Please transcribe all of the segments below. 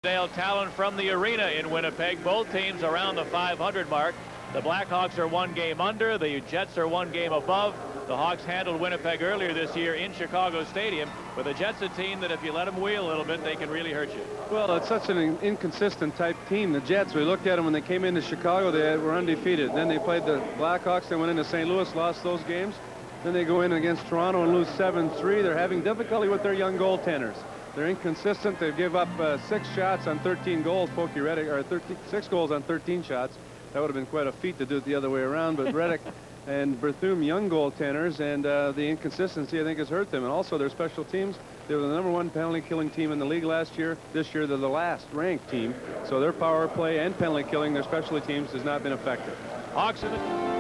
Dale Talon from the arena in Winnipeg. Both teams around the 500 mark. The Blackhawks are one game under. The Jets are one game above. The Hawks handled Winnipeg earlier this year in Chicago Stadium, but the Jets a team that if you let them wheel a little bit, they can really hurt you. Well, it's such an inconsistent type team. The Jets, we looked at them when they came into Chicago, they were undefeated. Then they played the Blackhawks. They went into St. Louis, lost those games. Then they go in against Toronto and lose 7-3. They're having difficulty with their young goaltenders. They're inconsistent. They give up 6 shots on 13 goals. Pokey Reddick, or 6 goals on 13 shots. That would have been quite a feat to do it the other way around. But Reddick and Berthum, young goaltenders, and the inconsistency, I think, has hurt them. And also their special teams. They were the #1 penalty-killing team in the league last year. This year, they're the last-ranked team. So their power play and penalty-killing, their specialty teams, has not been effective. Hawks in the...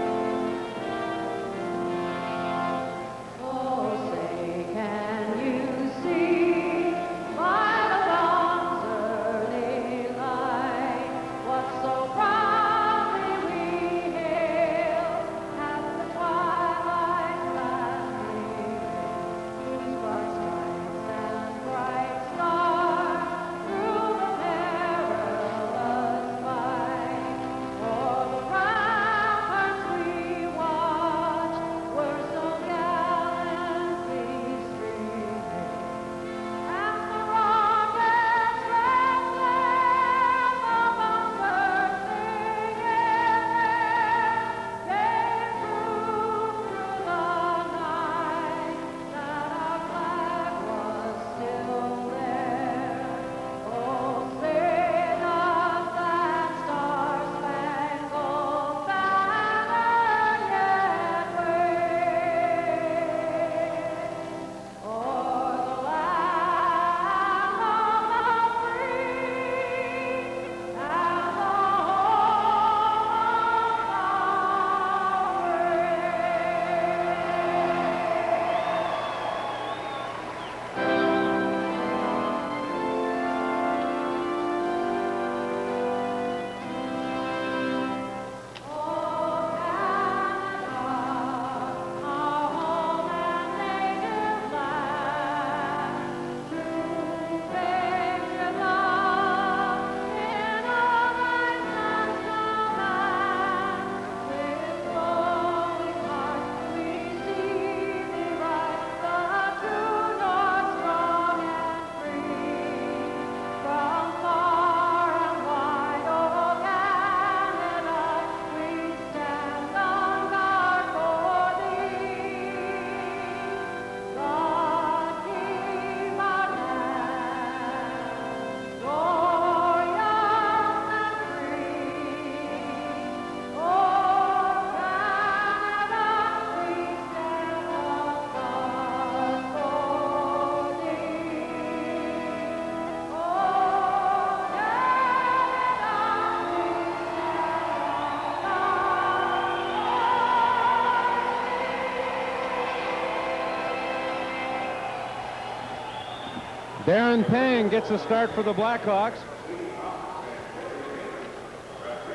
Darren Pang gets a start for the Blackhawks.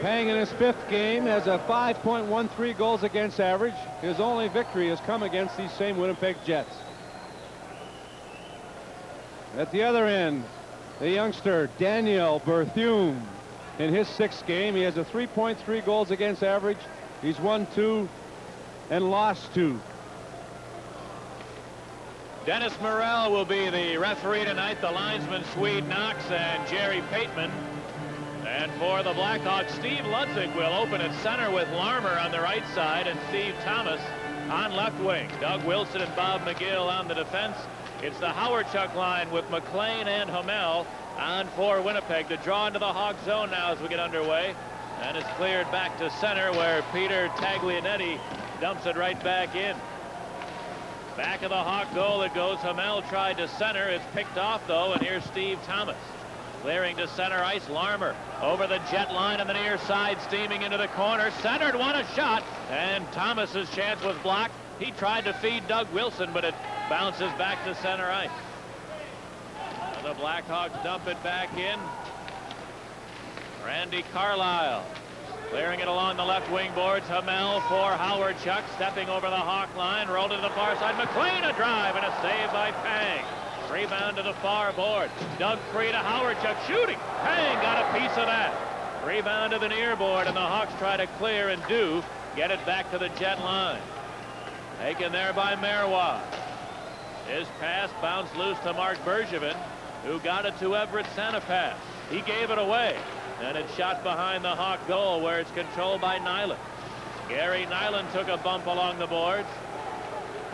Pang in his 5th game has a 5.13 goals against average. His only victory has come against these same Winnipeg Jets. At the other end, the youngster Daniel Berthum. In his 6th game, he has a 3.3 goals against average. He's won 2 and lost 2. Dennis Morrell will be the referee tonight. The linesman Swede Knox and Jerry Pateman. And for the Blackhawks, Steve Ludzik will open at center with Larmer on the right side and Steve Thomas on left wing. Doug Wilson and Bob McGill on the defense. It's the Howard Chuck line with McLean and Hamel on for Winnipeg to draw into the Hawk zone now as we get underway. And it's cleared back to center where Peter Taglianetti dumps it right back in. Back of the Hawk goal it goes. Hamel tried to center. It's picked off, though, and here's Steve Thomas. Clearing to center ice, Larmer over the jet line on the near side, steaming into the corner. Centered, won a shot, and Thomas's chance was blocked. He tried to feed Doug Wilson, but it bounces back to center ice. The Blackhawks dump it back in. Randy Carlyle clearing it along the left wing boards. Hamel for Howard Chuck, stepping over the Hawk line, rolled to the far side. McLean a drive and a save by Pang. Rebound to the far board. Dug free to Howardchuk. Shooting. Pang got a piece of that. Rebound to the near board, and the Hawks try to clear and do get it back to the Jet line. Taken there by Marois. His pass bounced loose to Mark Bergevin, who got it to Everett Sanapass. He gave it away, and it's shot behind the Hawk goal where it's controlled by Nyland. Gary Nyland took a bump along the boards.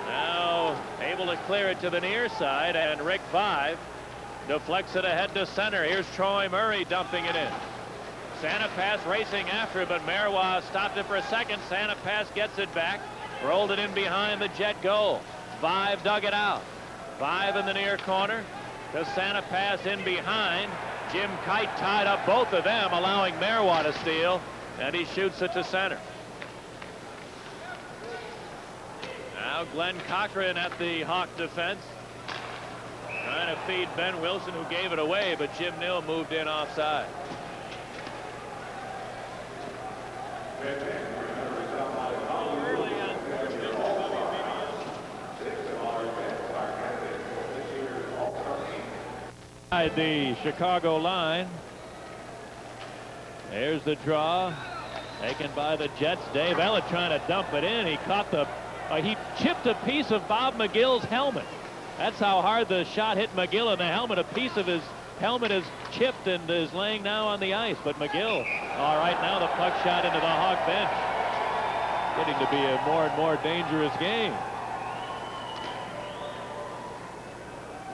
Now able to clear it to the near side, and Rick Vive deflects it ahead to center. Here's Troy Murray dumping it in. Sanapass racing after it, but Marois stopped it for a second. Sanapass gets it back, rolled it in behind the Jet goal. Vive dug it out. Vive in the near corner to Sanapass in behind. Jim Kite tied up both of them, allowing Marois to steal, and he shoots it to center. Now Glenn Cochran at the Hawk defense, trying to feed Ben Wilson, who gave it away, but Jim Nill moved in offside. The Chicago line. There's the draw taken by the Jets. Dave Ellett trying to dump it in. He caught he chipped a piece of Bob McGill's helmet. That's how hard the shot hit McGill in the helmet. A piece of his helmet is chipped and is laying now on the ice. But McGill, all right, now the puck shot into the Hawk bench. Getting to be a more and more dangerous game.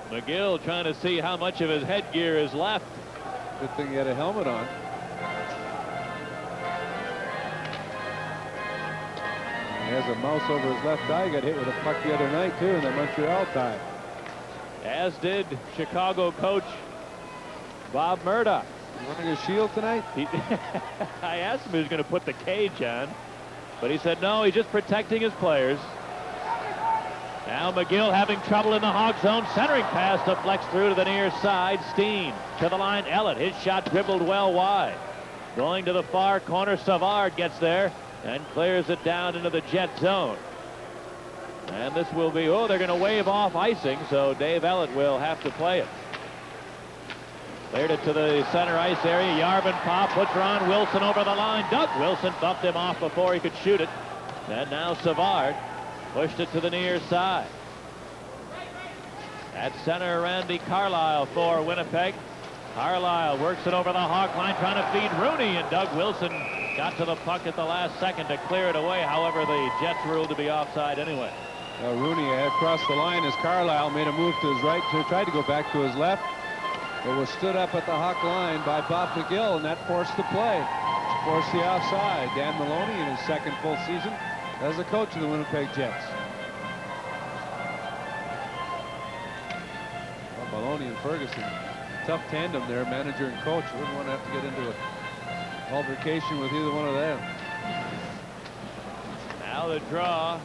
McGill trying to see how much of his headgear is left. Good thing he had a helmet on. He has a mouse over his left eye. He got hit with a puck the other night, too, in the Montreal tie. As did Chicago coach Bob Murdoch. Running a shield tonight? I asked him if he was going to put the cage on, but he said no, he's just protecting his players. Now McGill having trouble in the Hawk zone. Centering pass deflects through to the near side. Steen to the line. Ellett. His shot dribbled well wide. Going to the far corner. Savard gets there and clears it down into the Jet zone. And this will be, they're going to wave off icing, so Dave Ellett will have to play it. Cleared it to the center ice area. Yarvin pop, puts Ron Wilson over the line. Doug Wilson bumped him off before he could shoot it. And now Savard pushed it to the near side. At center, Randy Carlyle for Winnipeg. Carlyle works it over the Hawk line, trying to feed Rooney, and Doug Wilson got to the puck at the last second to clear it away. However, the Jets ruled to be offside anyway. Rooney across the line as Carlyle made a move to his right, tried to go back to his left, but was stood up at the Hawk line by Bob McGill, and that forced the play, forced the offside. Dan Maloney in his second full season as a coach of the Winnipeg Jets. Well, Maloney and Ferguson, tough tandem there, manager and coach. Wouldn't want to have to get into an altercation with either one of them. Now the draw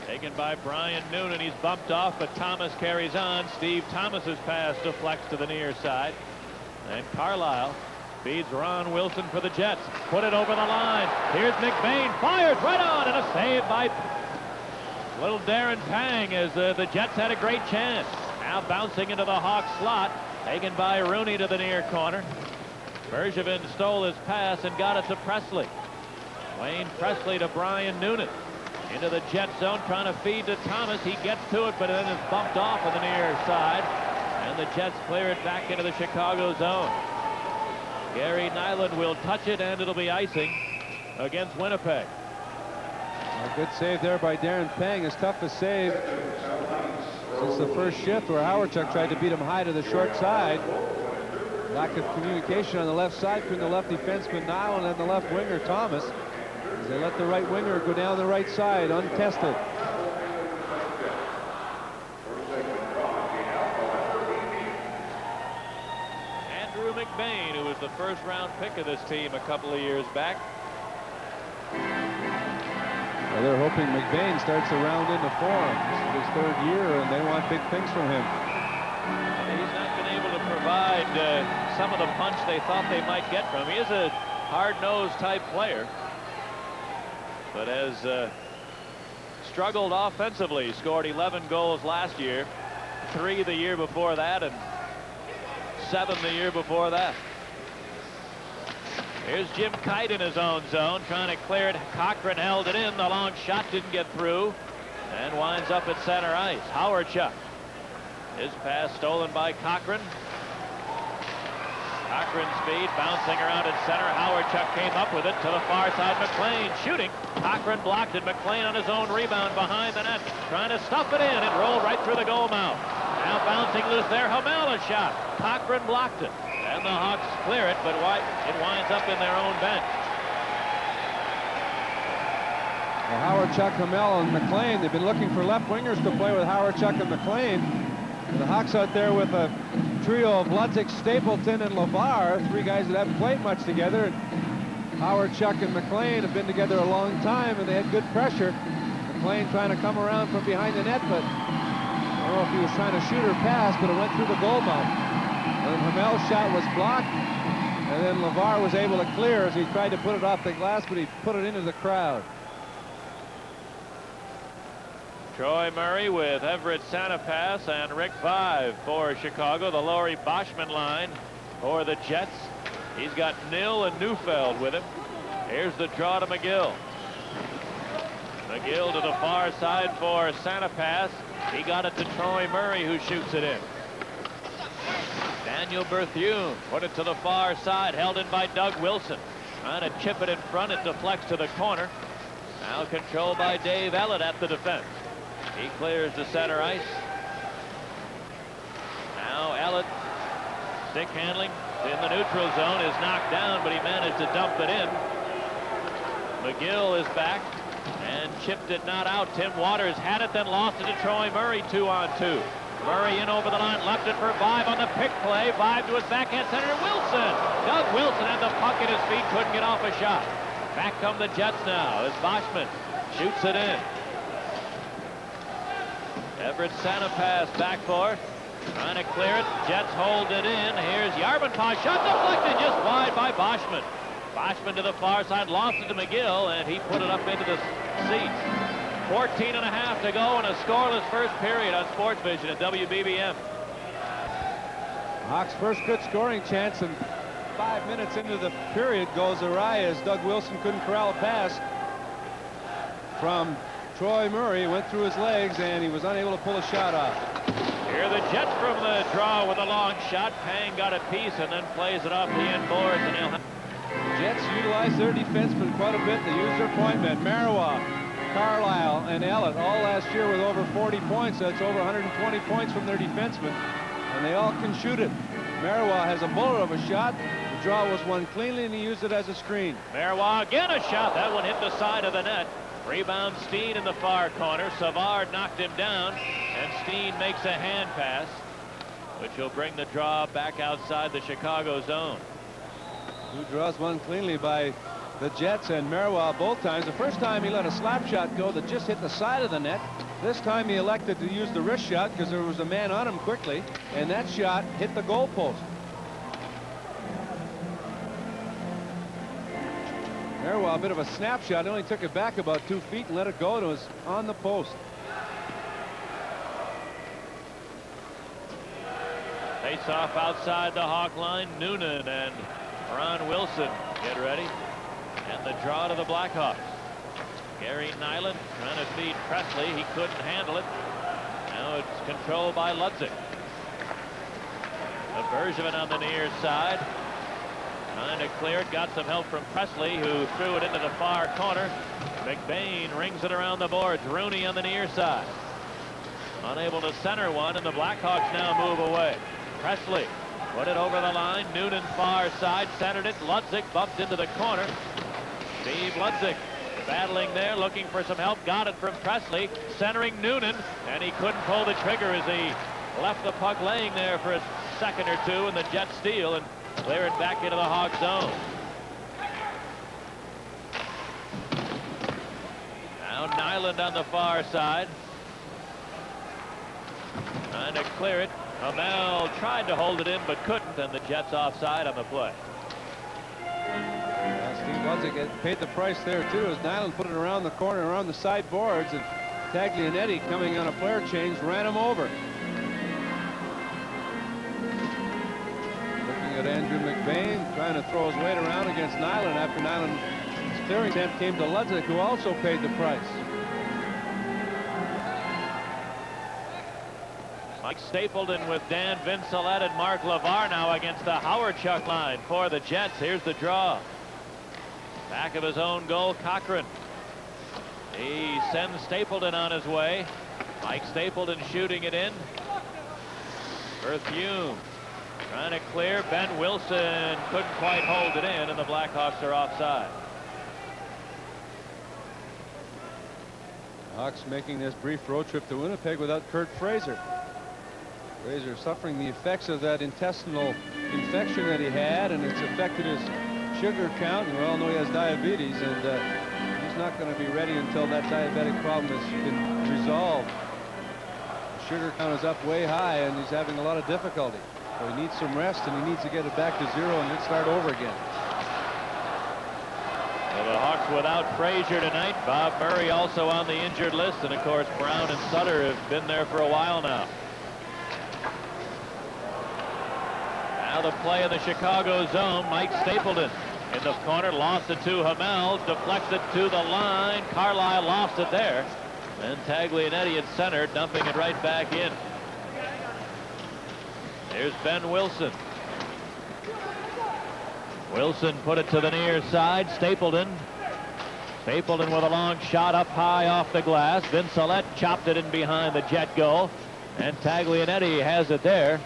taken by Brian Noonan. He's bumped off, but Thomas carries on. Steve Thomas's pass deflects to the near side, and Carlyle feeds Ron Wilson for the Jets. Put it over the line. Here's McBain. Fires right on, and a save by little Darren Pang as the Jets had a great chance. Now bouncing into the Hawk slot. Taken by Rooney to the near corner. Bergevin stole his pass and got it to Presley. Wayne Presley to Brian Noonan. Into the Jet zone, trying to feed to Thomas. He gets to it, but then is bumped off on the near side. And the Jets clear it back into the Chicago zone. Gary Nyland will touch it, and it'll be icing against Winnipeg. A good save there by Darren Pang. His toughest save since the first shift, where Howardchuk tried to beat him high to the short side. Lack of communication on the left side between the left defenseman now and then the left winger Thomas, as they let the right winger go down the right side untested. Andrew McBain, who was the first-round pick of this team a couple of years back. Well, they're hoping McBain starts to round into form. This is his third year, and they want big things from him. He's not been able to provide some of the punch they thought they might get from him. He is a hard-nosed type player, but has struggled offensively. Scored 11 goals last year 3 the year before that and 7 the year before that. Here's Jim Kite in his own zone, trying to clear it. Cochran held it in. The long shot didn't get through and winds up at center ice. Howard-Chuck. His pass stolen by Cochran. Cochran speed bouncing around in center. Howard-Chuck came up with it to the far side. McLean shooting. Cochran blocked it. McLean on his own rebound behind the net, trying to stuff it in. It rolled right through the goal mouth. Now bouncing loose there. Hamel a shot. Cochran blocked it. And the Hawks clear it, but it winds up in their own bench. Well, Howard-Chuck, Hamel, and McLean, they've been looking for left wingers to play with Howard-Chuck and McLean. And the Hawks out there with a trio of Ludzik, Stapleton, and LeVar, 3 guys that haven't played much together. And Howard-Chuck and McLean have been together a long time, and they had good pressure. McLean trying to come around from behind the net, but I don't know if he was trying to shoot or pass, but it went through the goal mouth. And Hamel's shot was blocked, and then LeVar was able to clear as he tried to put it off the glass, but he put it into the crowd. Troy Murray with Everett Santapass and Rick Vive for Chicago. The Laurie Boschman line for the Jets. He's got Nill and Neufeld with him. Here's the draw to McGill. McGill to the far side for Santapass. He got it to Troy Murray, who shoots it in. Daniel Berthune put it to the far side, held in by Doug Wilson. Trying to chip it in front. It deflects to the corner. Now controlled by Dave Ellett at the defense. He clears the center ice. Now Ellett, stick handling in the neutral zone, is knocked down, but he managed to dump it in. McGill is back and chipped it not out. Tim Waters had it, then lost it to Troy Murray, 2-on-2. Murray in over the line, left it for Vive on the pick play. Vive to his backhand center, Wilson. Doug Wilson had the puck at his feet, couldn't get off a shot. Back come the Jets now as Boschman shoots it in. Everett Santapass back for it, trying to clear it. Jets hold it in. Here's Yarbenpah, shot deflected just wide by Boschman. Boschman to the far side, lost it to McGill, and he put it up into the seats. 14 and a half to go in a scoreless first period on Sports Vision at WBBM. Hawks' first good scoring chance, and 5 minutes into the period goes awry as Doug Wilson couldn't corral a pass from Troy Murray. Went through his legs, and he was unable to pull a shot off. Here are the Jets from the draw with a long shot. Pang got a piece and then plays it off the end boards, and he'll The Jets utilize their defensemen quite a bit. They use their point men. Marois, Carlisle, and Ellett all last year with over 40 points. That's over 120 points from their defensemen, and they all can shoot it. Marois has a bullet of a shot. The draw was won cleanly, and he used it as a screen. Marois again a shot. That one hit the side of the net. Rebound Steen in the far corner. Savard knocked him down, and Steen makes a hand pass, which will bring the draw back outside the Chicago zone. 2 draws won cleanly by the Jets, and Marois both times. The first time he let a slap shot go that just hit the side of the net. This time he elected to use the wrist shot because there was a man on him quickly, and that shot hit the goal post. Marois, a bit of a snapshot. He only took it back about 2 feet and let it go, and it was on the post. Face off outside the Hawk line. Noonan and Ron Wilson get ready. And the draw to the Blackhawks. Gary Nyland trying to feed Presley. He couldn't handle it. Now it's controlled by Ludzik. A Bergevin on the near side. Trying to clear it. Got some help from Presley, who threw it into the far corner. McBain rings it around the boards. Rooney on the near side. Unable to center one, and the Blackhawks now move away. Presley put it over the line. Noonan far side, centered it. Ludzik bumped into the corner. Steve Ludzik battling there, looking for some help. Got it from Presley, centering Noonan, and he couldn't pull the trigger as he left the puck laying there for a second or two, and the Jets steal and clear it back into the Hawk zone. Now Nyland on the far side, trying to clear it. Hamel tried to hold it in but couldn't, and the Jets offside on the play. Steve Ludzik paid the price there too as Nyland put it around the corner, around the side boards, and Taglianetti, coming on a player change, ran him over. Andrew McBain trying to throw his weight around against Nyland after Nyland's clearing attempt came to Ludzik, who also paid the price. Mike Stapleton with Dan Vincelette and Mark LeVar now against the Howardchuk line for the Jets. Here's the draw. Back of his own goal, Cochran. He sends Stapleton on his way. Mike Stapleton shooting it in. Berthume trying to clear. Ben Wilson couldn't quite hold it in, and the Blackhawks are offside. Hawks making this brief road trip to Winnipeg without Kurt Fraser. Fraser suffering the effects of that intestinal infection that he had, and it's affected his sugar count. And we all know he has diabetes, and he's not going to be ready until that diabetic problem has been resolved. The sugar count is up way high, and he's having a lot of difficulty. So he needs some rest, and he needs to get it back to zero and then start over again. Well, the Hawks without Frazier tonight. Bob Murray also on the injured list, and of course Brown and Sutter have been there for a while now. Now the play in the Chicago zone. Mike Stapleton in the corner, lost it to Hamel, deflected to the line. Carlisle lost it there, and Taglianetti at center, dumping it right back in. Here's Ben Wilson. Wilson put it to the near side. Stapleton with a long shot up high off the glass. Vincelette chopped it in behind the Jet goal, and Taglianetti has it there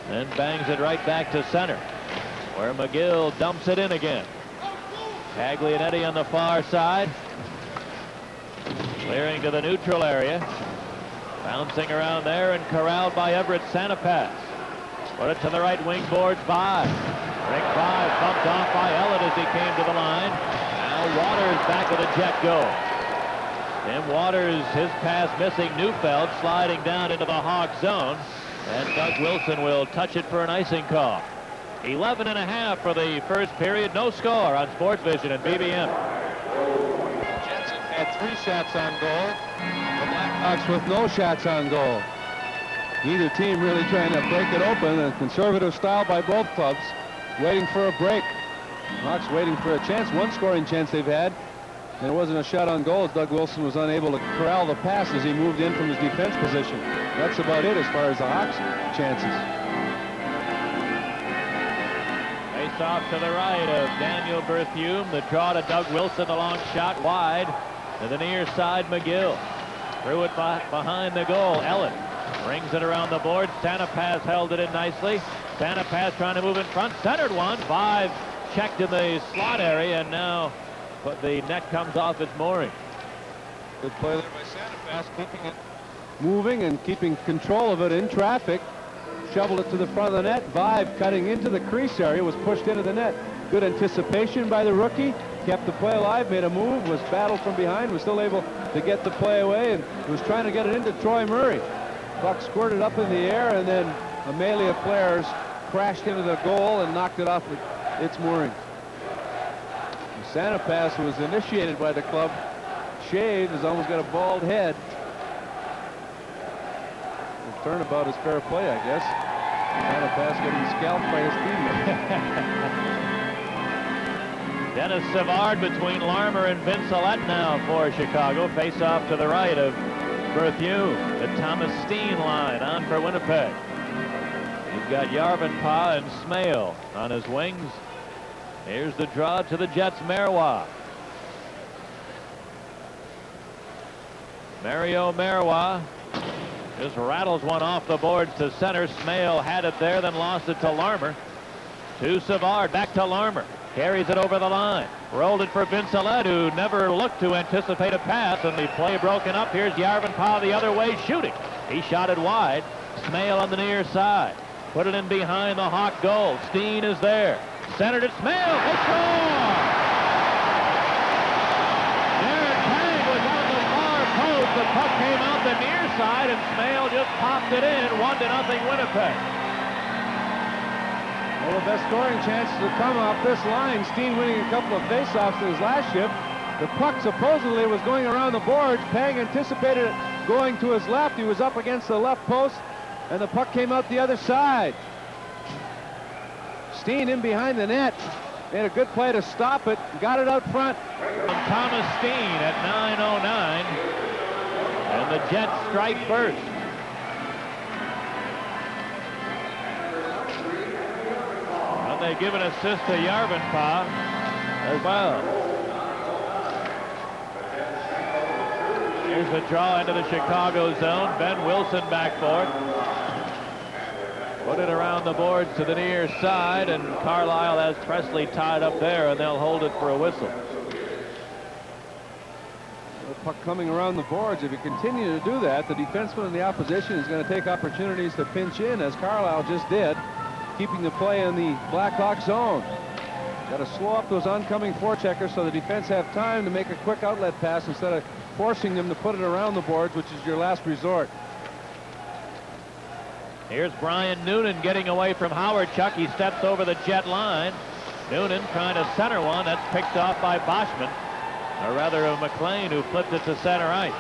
and bangs it right back to center, where McGill dumps it in again. Taglianetti on the far side, clearing to the neutral area, bouncing around there and corralled by Everett Santapass. Put it to the right wing boards by Rick 5, bumped off by Ellett as he came to the line. Now Waters back of the Jet goal. Tim Waters, his pass missing. Neufeld sliding down into the Hawk zone, and Doug Wilson will touch it for an icing call. 11.5 for the first period. No score on Sports Vision and BBM. Jets have had 3 shots on goal. The Blackhawks with no shots on goal. Neither team really trying to break it open. A conservative style by both clubs, waiting for a break. Hawks waiting for a chance. One scoring chance they've had, and it wasn't a shot on goal as Doug Wilson was unable to corral the pass as he moved in from his defense position. That's about it as far as the Hawks' chances. Face off to the right of Daniel Berthume. The draw to Doug Wilson, the long shot wide to the near side. McGill threw it behind the goal. Ellett brings it around the board. Santapass held it in nicely. Santapass trying to move in front. Centered one. 5 checked in the slot area, and now the net comes off its mooring. Good play there by Santapass, keeping it moving and keeping control of it in traffic. Shoveled it to the front of the net. Vive cutting into the crease area, was pushed into the net. Good anticipation by the rookie. Kept the play alive, made a move, was battled from behind, was still able to get the play away, and was trying to get it into Troy Murray. Puck squirted up in the air, and then a melee of players crashed into the goal and knocked it off its mooring. Santapass was initiated by the club. Shaved, has almost got a bald head. The turnabout is fair play, I guess. Santapass getting scalped by his teammate. Dennis Savard between Larmer and Vincelette now for Chicago. Face off to the right of Berthume. The Thomas Steen line on for Winnipeg. He's got Yarvenpah and Smale on his wings. Here's the draw to the Jets. Marois. Mario Marois just rattles one off the boards to center. Smale had it there, then lost it to Larmer. To Savard, back to Larmer. Carries it over the line. Rolled it for Vincelette, who never looked to anticipate a pass, and the play broken up. Here's Yarvenpah the other way shooting. He shot it wide. Smale on the near side. Put it in behind the Hawk goal. Steen is there. Centered it. Smale. They score! Derek Tang was on the far post. The puck came out the near side, and Smale just popped it in. 1-0 Winnipeg. Well, the best scoring chances to come off this line. Steen winning a couple of faceoffs in his last shift. The puck supposedly was going around the boards. Pang anticipated it going to his left. He was up against the left post, and the puck came out the other side. Steen in behind the net. Made a good play to stop it. Got it out front. From Thomas Steen at 9:09. And the Jets strike first. And they give an assist to Yarvenpah as well. Here's the draw into the Chicago zone. Ben Wilson back for it. Put it around the boards to the near side, and Carlisle has Presley tied up there, and they'll hold it for a whistle. The puck coming around the boards. If you continue to do that, the defenseman in the opposition is going to take opportunities to pinch in, as Carlisle just did, keeping the play in the Blackhawks zone. Got to slow up those oncoming forecheckers so the defense have time to make a quick outlet pass instead of forcing them to put it around the boards, which is your last resort. Here's Brian Noonan getting away from Howard-Chuck. He steps over the Jet line. Noonan trying to center one. That's picked off by Boschman. Or rather, McLean, who flipped it to center ice.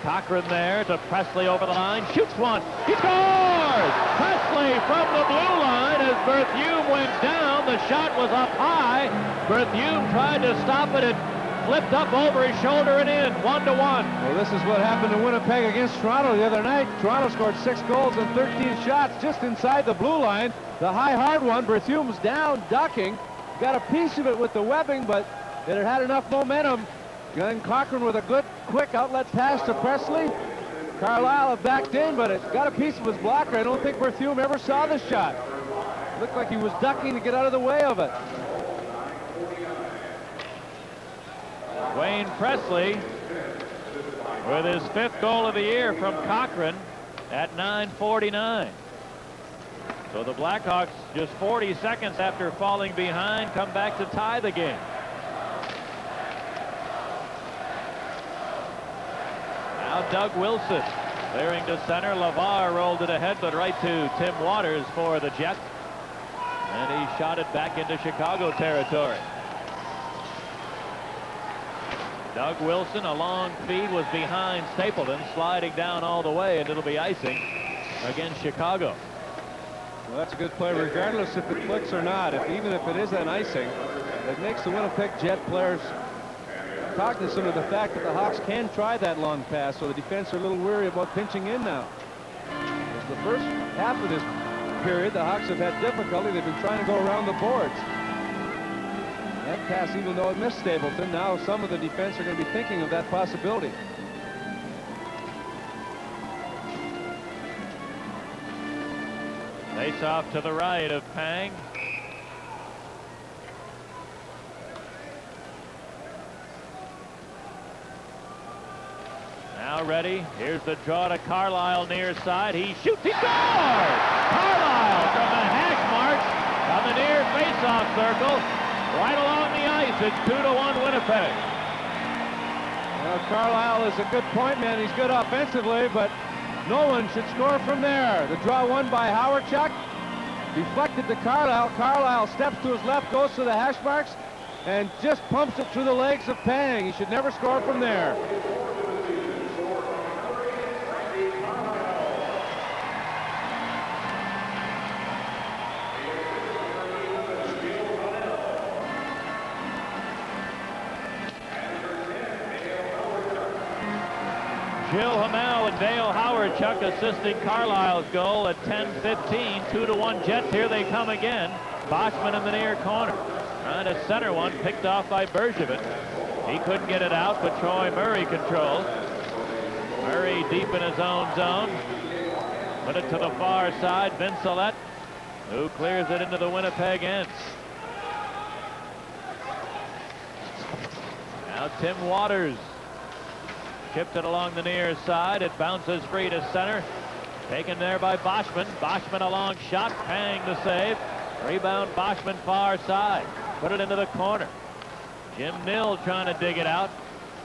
Cochran there to Presley over the line. Shoots one. He scores! Presley from the blue line as Berthiaume went down. The shot was up high. Berthiaume tried to stop it. It flipped up over his shoulder and in. 1-1. Well, this is what happened to Winnipeg against Toronto the other night. Toronto scored 6 goals and 13 shots just inside the blue line. The high, hard one. Berthiaume's down, ducking. Got a piece of it with the webbing, but it had enough momentum. Then Cochran with a good, quick outlet pass to Presley. Carlisle backed in, but it got a piece of his blocker. I don't think Berthiaume ever saw the shot. Looked like he was ducking to get out of the way of it. Wayne Presley with his 5th goal of the year from Cochran at 9:49. So the Blackhawks, just 40 seconds after falling behind, come back to tie the game. Now Doug Wilson clearing to center. LeVar rolled it ahead, but right to Tim Waters for the Jets. And he shot it back into Chicago territory. Doug Wilson, a long feed, was behind Stapleton, sliding down all the way, and it'll be icing against Chicago. Well, that's a good play, regardless if it clicks or not. Even if it is an icing, it makes the Winnipeg Jet players cognizant of the fact that the Hawks can try that long pass, so the defense are a little weary about pinching in now. As the first half of this period, the Hawks have had difficulty. They've been trying to go around the boards. That pass, even though it missed Stapleton, now some of the defense are going to be thinking of that possibility. Face off to the right of Pang. Now ready. Here's the draw to Carlisle near side. He shoots. He scores! Carlisle from the hash marks on the near face-off circle. Right along the ice. It's 2-1 Winnipeg. Well, Carlisle is a good point man. He's good offensively, but no one should score from there. The draw won by Howard-Chuck. Deflected to Carlisle. Carlisle steps to his left, goes to the hash marks, and just pumps it through the legs of Pang. He should never score from there. Jill Hamel and Dale Howard-Chuck assisting Carlisle's goal at 10:15. 2-1 Jets. Here they come again. Boschman in the near corner. Trying to center one, picked off by Bergevin. He couldn't get it out, but Troy Murray controls. Murray deep in his own zone. Put it to the far side. Vincelette, who clears it into the Winnipeg end. Now Tim Waters. Chipped it along the near side. It bounces free to center. Taken there by Boschman. Boschman a long shot. Pang the save. Rebound Boschman far side. Put it into the corner. Jim Nill trying to dig it out.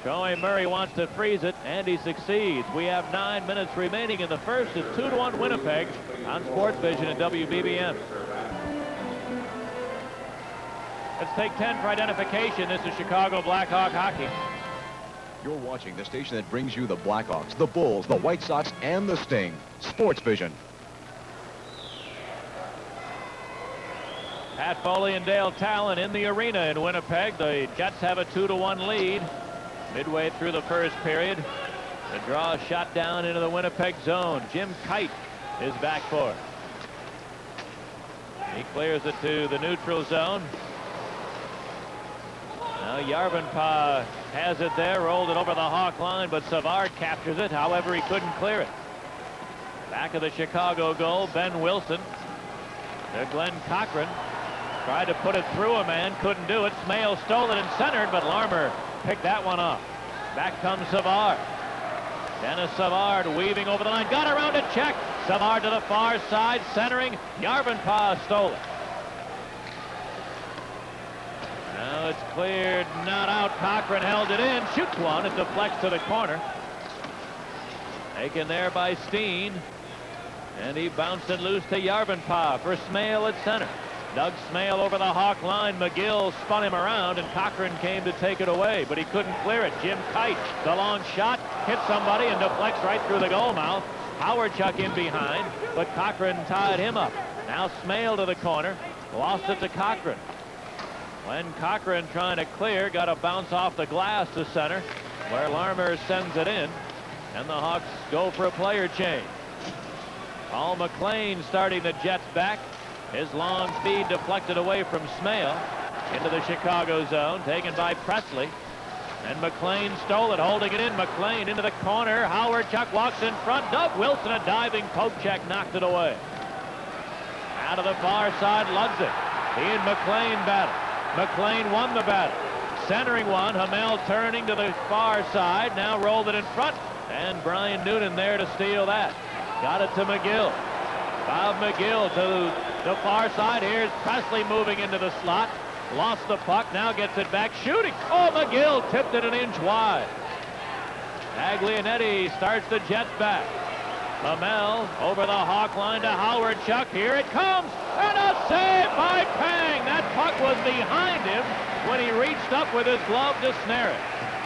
Troy Murray wants to freeze it, and he succeeds. We have 9 minutes remaining in the first. It's 2-1 Winnipeg on Sports Vision and WBBM. Let's take 10 for identification. This is Chicago Blackhawk hockey. You're watching the station that brings you the Blackhawks, the Bulls, the White Sox, and the Sting. Sports Vision. Pat Foley and Dale Talon in the arena in Winnipeg. The Jets have a 2-1 lead midway through the first period. The draw shot down into the Winnipeg zone. Jim Kite is back for it. He clears it to the neutral zone. Now Yarvenpah has it there, rolled it over the Hawk line, but Savard captures it. However, he couldn't clear it. Back of the Chicago goal, Ben Wilson to Glenn Cochran. Tried to put it through a man, couldn't do it. Smale stole it and centered, but Larmer picked that one up. Back comes Savard. Dennis Savard weaving over the line, got around a check. Savard to the far side, centering. Yarvenpah stole it. Now it's cleared, not out. Cochran held it in, shoots one, it deflects to the corner. Taken there by Steen. And he bounced it loose to Yarvenpah for Smale at center. Doug Smale over the Hawk line. McGill spun him around, and Cochran came to take it away, but he couldn't clear it. Jim Kite, the long shot, hits somebody and deflects right through the goal mouth. Howard-Chuck in behind, but Cochran tied him up. Now Smale to the corner, lost it to Cochran. When Cochran trying to clear, got a bounce off the glass to center, where Larmer sends it in, and the Hawks go for a player change. Paul McLean starting the Jets back. His long speed deflected away from Smale into the Chicago zone, taken by Presley. And McLean stole it, holding it in. McLean into the corner. Howard-Chuck walks in front. Doug Wilson, a diving poke check, knocked it away. Out of the far side, Ludzik. He and McLean battle. McLean won the battle. Centering one, Hamel turning to the far side. Now rolled it in front. And Brian Noonan there to steal that. Got it to McGill. Bob McGill to the far side. Here's Presley moving into the slot. Lost the puck, now gets it back, shooting. Oh, McGill tipped it an inch wide. Taglianetti starts the Jets back. Hamel over the Hawk line to Howard-Chuck. Here it comes, and a save by Pang. That puck was behind him when he reached up with his glove to snare it.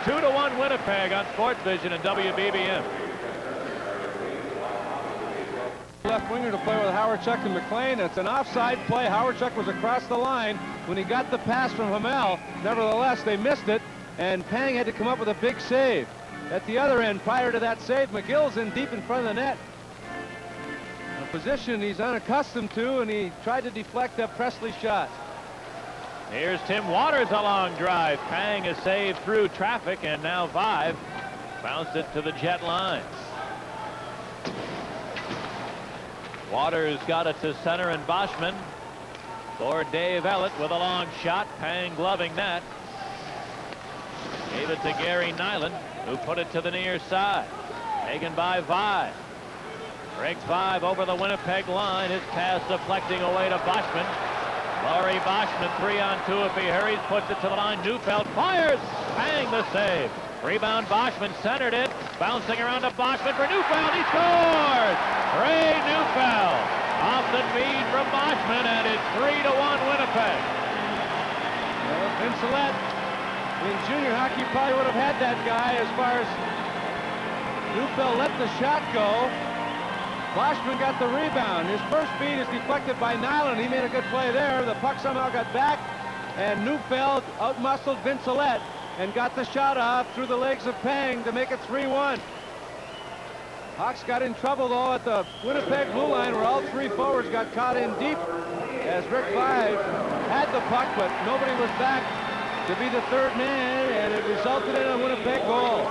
2-1 Winnipeg on Sports Vision and WBBM. Left winger to play with Howard-Chuck and McLean. It's an offside play. Howard-Chuck was across the line when he got the pass from Hamel. Nevertheless, they missed it, and Pang had to come up with a big save. At the other end, prior to that save, McGill's in deep in front of the net. A position he's unaccustomed to, and he tried to deflect that Presley shot. Here's Tim Waters, a long drive. Pang is saved through traffic, and now Vive bounced it to the Jet lines. Waters got it to center, and Boschman for Dave Ellett with a long shot. Pang gloving that. Gave it to Gary Nyland, who put it to the near side. Taken by Vive. Breaks Vive over the Winnipeg line. His pass deflecting away to Boschman. Laurie Boschman 3-on-2 if he hurries. Puts it to the line. Neufeld fires. Pang the save. Rebound, Boschman centered it. Bouncing around to Boschman for Neufeld. He scores! Ray Neufeld off the feed from Boschman, and it's 3-1 Winnipeg. Well, Vincelette, in junior hockey, probably would have had that guy as far as Neufeld let the shot go. Boschman got the rebound. His first feed is deflected by Nyland. He made a good play there. The puck somehow got back, and Neufeld outmuscled Vincelette and got the shot off through the legs of Pang to make it 3-1. Hawks got in trouble, though, at the Winnipeg blue line, where all three forwards got caught in deep as Rick Vive had the puck, but nobody was back to be the third man, and it resulted in a Winnipeg goal.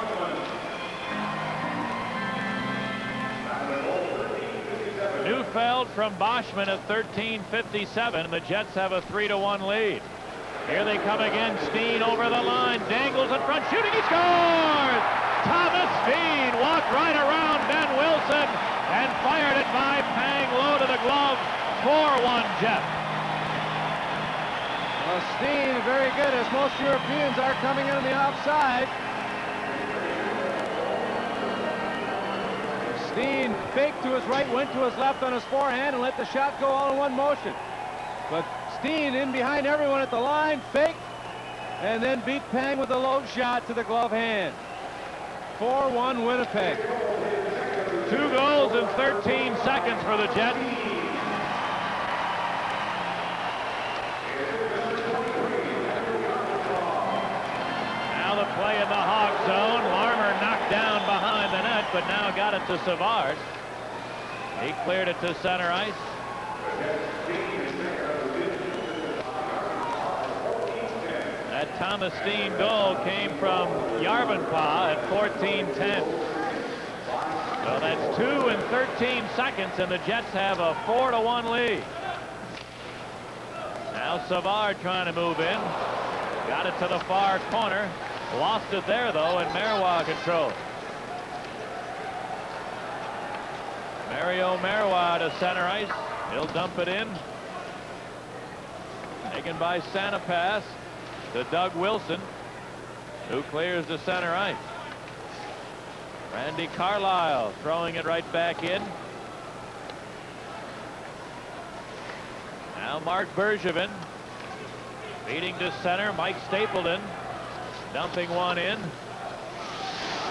Neufeld from Boschman at 13:57. The Jets have a 3-1 lead. Here they come again. Steen over the line, dangles in front, shooting, he scores! Thomas Steen walked right around Ben Wilson and fired it by Pang low to the glove. 4-1 Jets. Well, Steen, very good, as most Europeans are, coming in on the offside. Steen faked to his right, went to his left on his forehand, and let the shot go all in one motion. But Steen in behind everyone at the line, faked, and then beat Pang with a low shot to the glove hand. 4-1 Winnipeg. 2 goals in 13 seconds for the Jets. but now got it to Savard. He cleared it to center ice. That Thomas Steen goal came from Yarvenpah at 14:10. So that's 2 and 13 seconds, and the Jets have a 4-1 lead. Now Savard trying to move in. Got it to the far corner. Lost it there, though, and Marois control. Mario Marois to center ice. He'll dump it in. Taken by Santapass to Doug Wilson, who clears the center ice. Randy Carlyle throwing it right back in. Now Mark Bergevin feeding to center. Mike Stapleton dumping one in.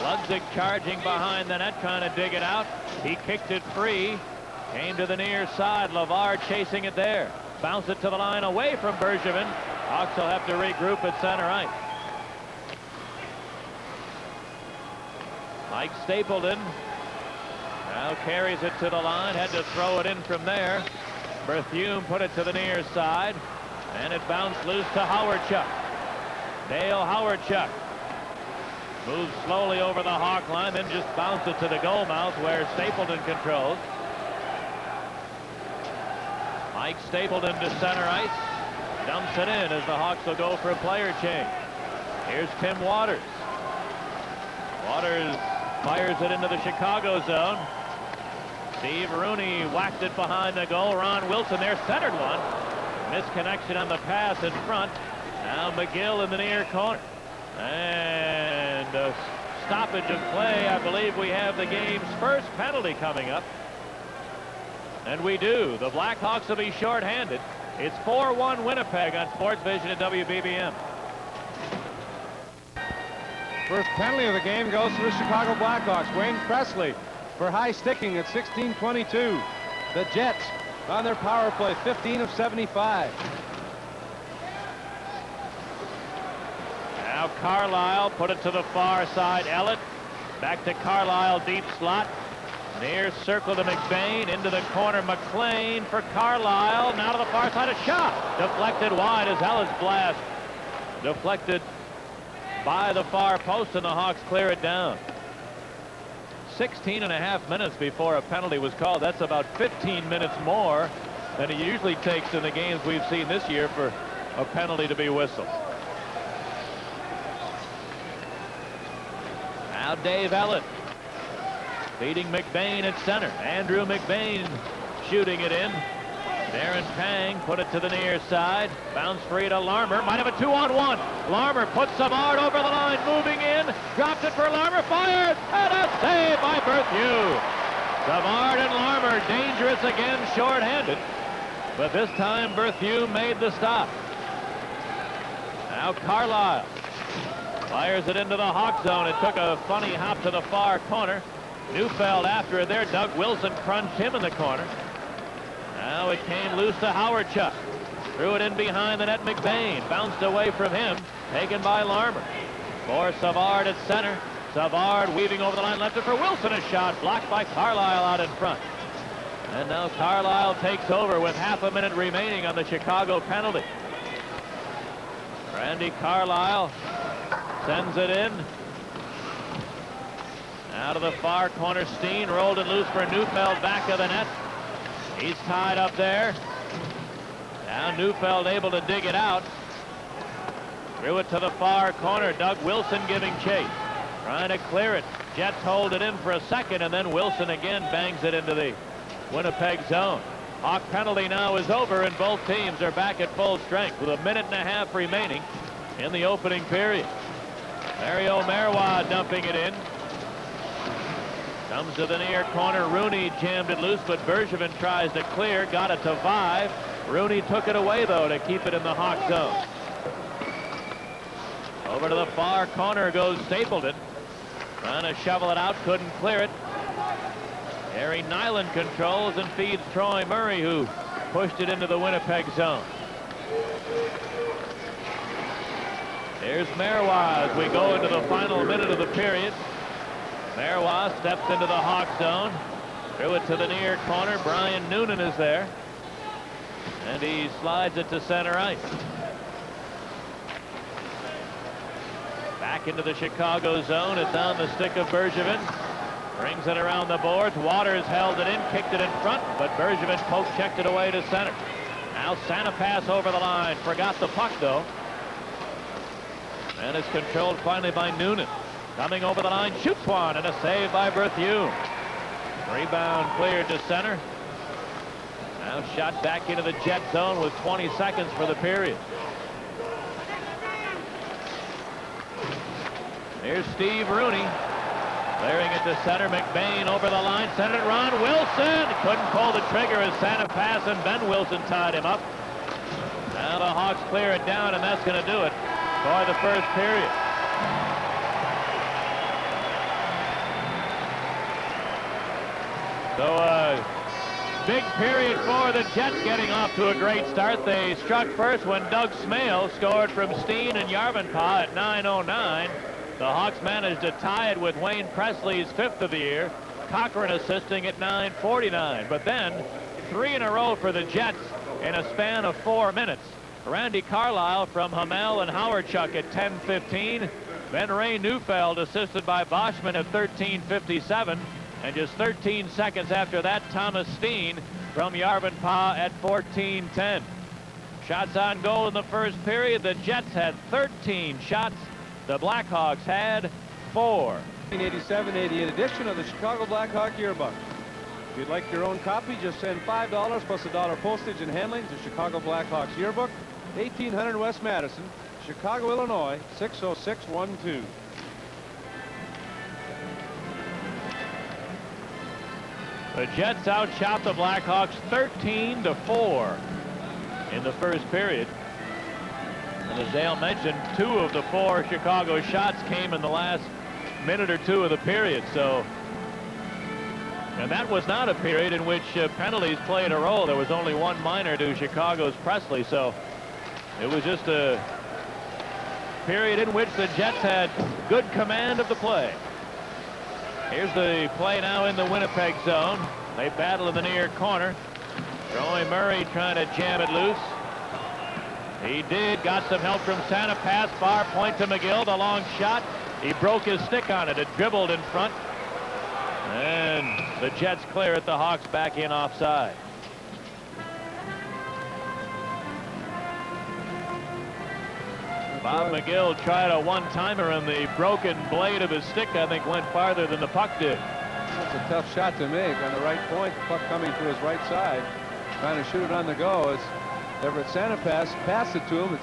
Ludwig charging behind the net, trying to dig it out. He kicked it free. Came to the near side. Lavard chasing it there. Bounce it to the line away from Bergevin. Hawks will have to regroup at center ice. Mike Stapleton now carries it to the line. Had to throw it in from there. Berthume put it to the near side, and it bounced loose to Howardchuk. Dale Howardchuk moves slowly over the Hawk line, then just bounced it to the goal mouth where Stapleton controls. Mike Stapleton to center ice. Dumps it in as the Hawks will go for a player change. Here's Tim Waters. Waters fires it into the Chicago zone. Steve Rooney whacked it behind the goal. Ron Wilson there centered one. Misconnection on the pass in front. Now McGill in the near corner. And a stoppage of play. I believe we have the game's first penalty coming up. And we do. The Blackhawks will be shorthanded. It's 4-1 Winnipeg on Sports Vision and WBBM. First penalty of the game goes to the Chicago Blackhawks. Wayne Presley for high sticking at 16:22. The Jets on their power play, 15 of 75. Now Carlyle put it to the far side. Ellett back to Carlyle, deep slot. Near circle to McBain, into the corner. McLean for Carlyle. Now to the far side, a shot. Deflected wide as Ellis blast. Deflected by the far post, and the Hawks clear it down. 16.5 minutes before a penalty was called. That's about 15 minutes more than it usually takes in the games we've seen this year for a penalty to be whistled. Now Dave Ellett feeding McBain at center. Andrew McBain shooting it in. Darren Pang put it to the near side. Bounce free to Larmer. Might have a 2-on-1. Larmer puts Savard over the line, moving in. Dropped it for Larmer. Fired. And a save by Berthiaume. Savard and Larmer dangerous again, short-handed. But this time Berthiaume made the stop. Now Carlyle fires it into the Hawk zone. It took a funny hop to the far corner. Neufeld after it there. Doug Wilson crunched him in the corner. Now it came loose to Howardchuk. Threw it in behind the net. McBain bounced away from him. Taken by Larmer. For Savard at center. Savard weaving over the line. Left it for Wilson. A shot blocked by Carlyle out in front. And now Carlyle takes over with half a minute remaining on the Chicago penalty. Randy Carlyle sends it in. Out of the far corner, Steen rolled it loose for Neufeld, back of the net. He's tied up there. Now Neufeld able to dig it out. Threw it to the far corner. Doug Wilson giving chase. Trying to clear it. Jets hold it in for a second, and then Wilson again bangs it into the Winnipeg zone. Hawk penalty now is over, and both teams are back at full strength with a minute and a half remaining in the opening period. Mario Marois dumping it in. Comes to the near corner. Rooney jammed it loose, but Bergevin tries to clear. Got it to Vive. Rooney took it away, though, to keep it in the Hawk zone. Over to the far corner goes Stapleton. Trying to shovel it out. Couldn't clear it. Harry Nyland controls and feeds Troy Murray, who pushed it into the Winnipeg zone. There's Marois as we go into the final minute of the period. Marois steps into the Hawk zone. Threw it to the near corner. Brian Noonan is there. And he slides it to center ice. Back into the Chicago zone. It's on the stick of Bergevin. Brings it around the boards. Waters held it in, kicked it in front, but Bergevin poke-checked it away to center. Now Santa pass over the line. Forgot the puck, though. And it's controlled finally by Noonan. Coming over the line, shoots one, and a save by Berthiaume. Rebound cleared to center. Now shot back into the Jet zone with 20 seconds for the period. Here's Steve Rooney. Clearing it to center. McBain over the line. Sent it Ron Wilson. Couldn't pull the trigger as Santa pass and Ben Wilson tied him up. Now the Hawks clear it down, and that's going to do it for the first period. So big period for the Jets, getting off to a great start. They struck first when Doug Smale scored from Steen and Yarvenpah at 9:09. The Hawks managed to tie it with Wayne Presley's 5th of the year. Cochran assisting at 9:49. But then 3 in a row for the Jets in a span of 4 minutes. Randy Carlyle from Hamel and Howardchuk at 10:15. Then Ray Neufeld assisted by Boschman at 13:57. And just 13 seconds after that, Thomas Steen from Yarvenpah at 14:10. Shots on goal in the first period. The Jets had 13 shots. The Blackhawks had 4. 1987-88 edition of the Chicago Blackhawk Yearbook. If you'd like your own copy, just send $5 plus $1 postage and handling to Chicago Blackhawks Yearbook, 1800 West Madison, Chicago, Illinois, 60612. The Jets outshot the Blackhawks 13-4 in the first period. And as Dale mentioned, 2 of the 4 Chicago shots came in the last minute or 2 of the period. So, and that was not a period in which penalties played a role. There was only 1 minor to Chicago's Presley. So it was just a period in which the Jets had good command of the play. Here's the play now in the Winnipeg zone. They battle in the near corner. Joey Murray trying to jam it loose. He did. Got some help from Santa. Pass far point to McGill. The long shot. He broke his stick on it. It dribbled in front. And the Jets clear it. The Hawks back in offside. Bob McGill tried a one-timer, and the broken blade of his stick, I think, went farther than the puck did. That's a tough shot to make on the right point. The puck coming to his right side. Trying to shoot it on the go. As Everett Santa passed it to him.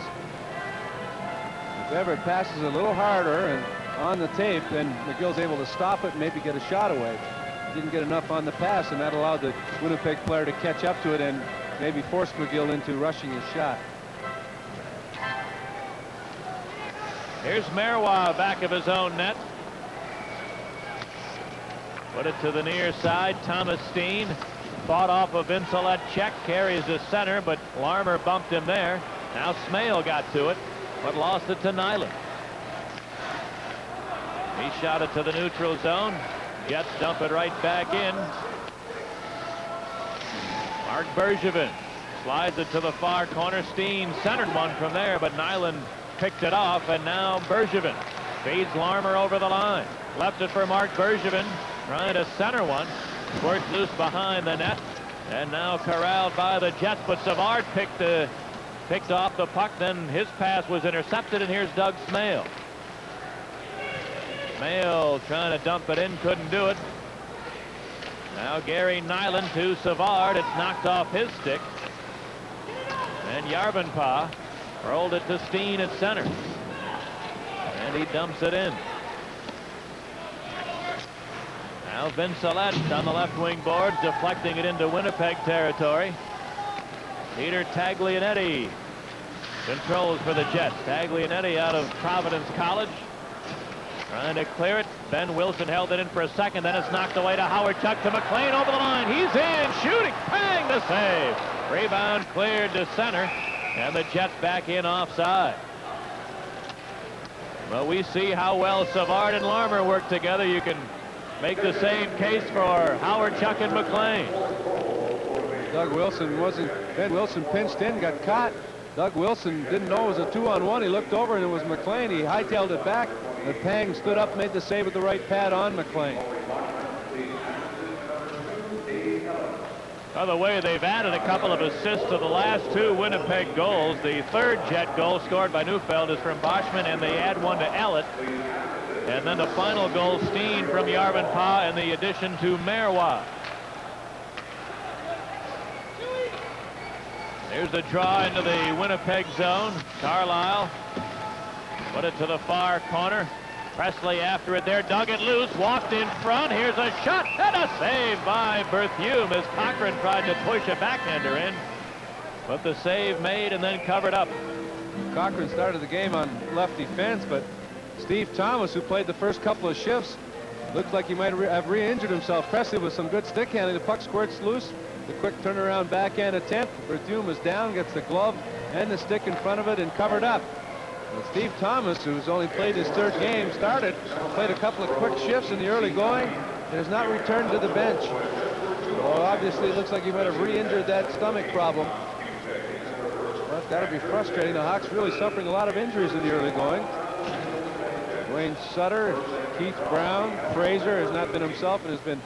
If Everett passes a little harder and on the tape, then McGill's able to stop it and maybe get a shot away. He didn't get enough on the pass, and that allowed the Winnipeg player to catch up to it and maybe force McGill into rushing his shot. Here's Marois back of his own net. Put it to the near side. Thomas Steen fought off a Vincelette check, carries to center, but Larmer bumped him there. Now Smale got to it, but lost it to Nyland. He shot it to the neutral zone. Jets dump it right back in. Mark Bergevin slides it to the far corner. Steen centered one from there, but Nyland picked it off, and now Bergevin feeds Larmer over the line. Left it for Mark Bergevin, trying to center one. Squirts loose behind the net, and now corralled by the Jets, but Savard picked off the puck. Then his pass was intercepted, and here's Doug Smale. Smale trying to dump it in, couldn't do it. Now Gary Nyland to Savard. It's knocked off his stick. And Yarvenpah rolled it to Steen at center. And he dumps it in. Now Vincelette on the left wing boards, deflecting it into Winnipeg territory. Peter Taglianetti controls for the Jets. Taglianetti out of Providence College. Trying to clear it. Ben Wilson held it in for a second. Then it's knocked away to Howardchuk, to McLean over the line. He's in, shooting, bang, the save. Rebound cleared to center. And the Jets back in offside. Well, we see how well Savard and Larmer work together. You can make the same case for Howard, Chuck, and McLean. Doug Wilson wasn't. Ben Wilson pinched in, got caught. Doug Wilson didn't know it was a 2-on-1. He looked over and it was McLean. He hightailed it back. But Pang stood up, made the save with the right pad on McLean. By the way, they've added a couple of assists to the last 2 Winnipeg goals. The third Jet goal scored by Neufeld is from Boschman, and they add one to Ellett. And then the final goal, Steen from Yarvin Pa, and the addition to Marois. Here's the draw into the Winnipeg zone. Carlisle put it to the far corner. Presley after it there, dug it loose, walked in front. Here's a shot and a save by Berthiaume as Cochran tried to push a backhander in. But the save made and then covered up. Cochran started the game on left defense, but Steve Thomas, who played the first couple of shifts, looks like he might have re-injured himself. Presley with some good stick handling. The puck squirts loose. The quick turnaround backhand attempt. Berthiaume is down, gets the glove and the stick in front of it and covered up. Well, Steve Thomas, who's only played his 3rd game, played a couple of quick shifts in the early going, and has not returned to the bench. Well, obviously, it looks like he might have re-injured that stomach problem. Well, it's got to be frustrating. The Hawks really suffering a lot of injuries in the early going. Wayne Sutter, Keith Brown, Fraser has not been himself and has been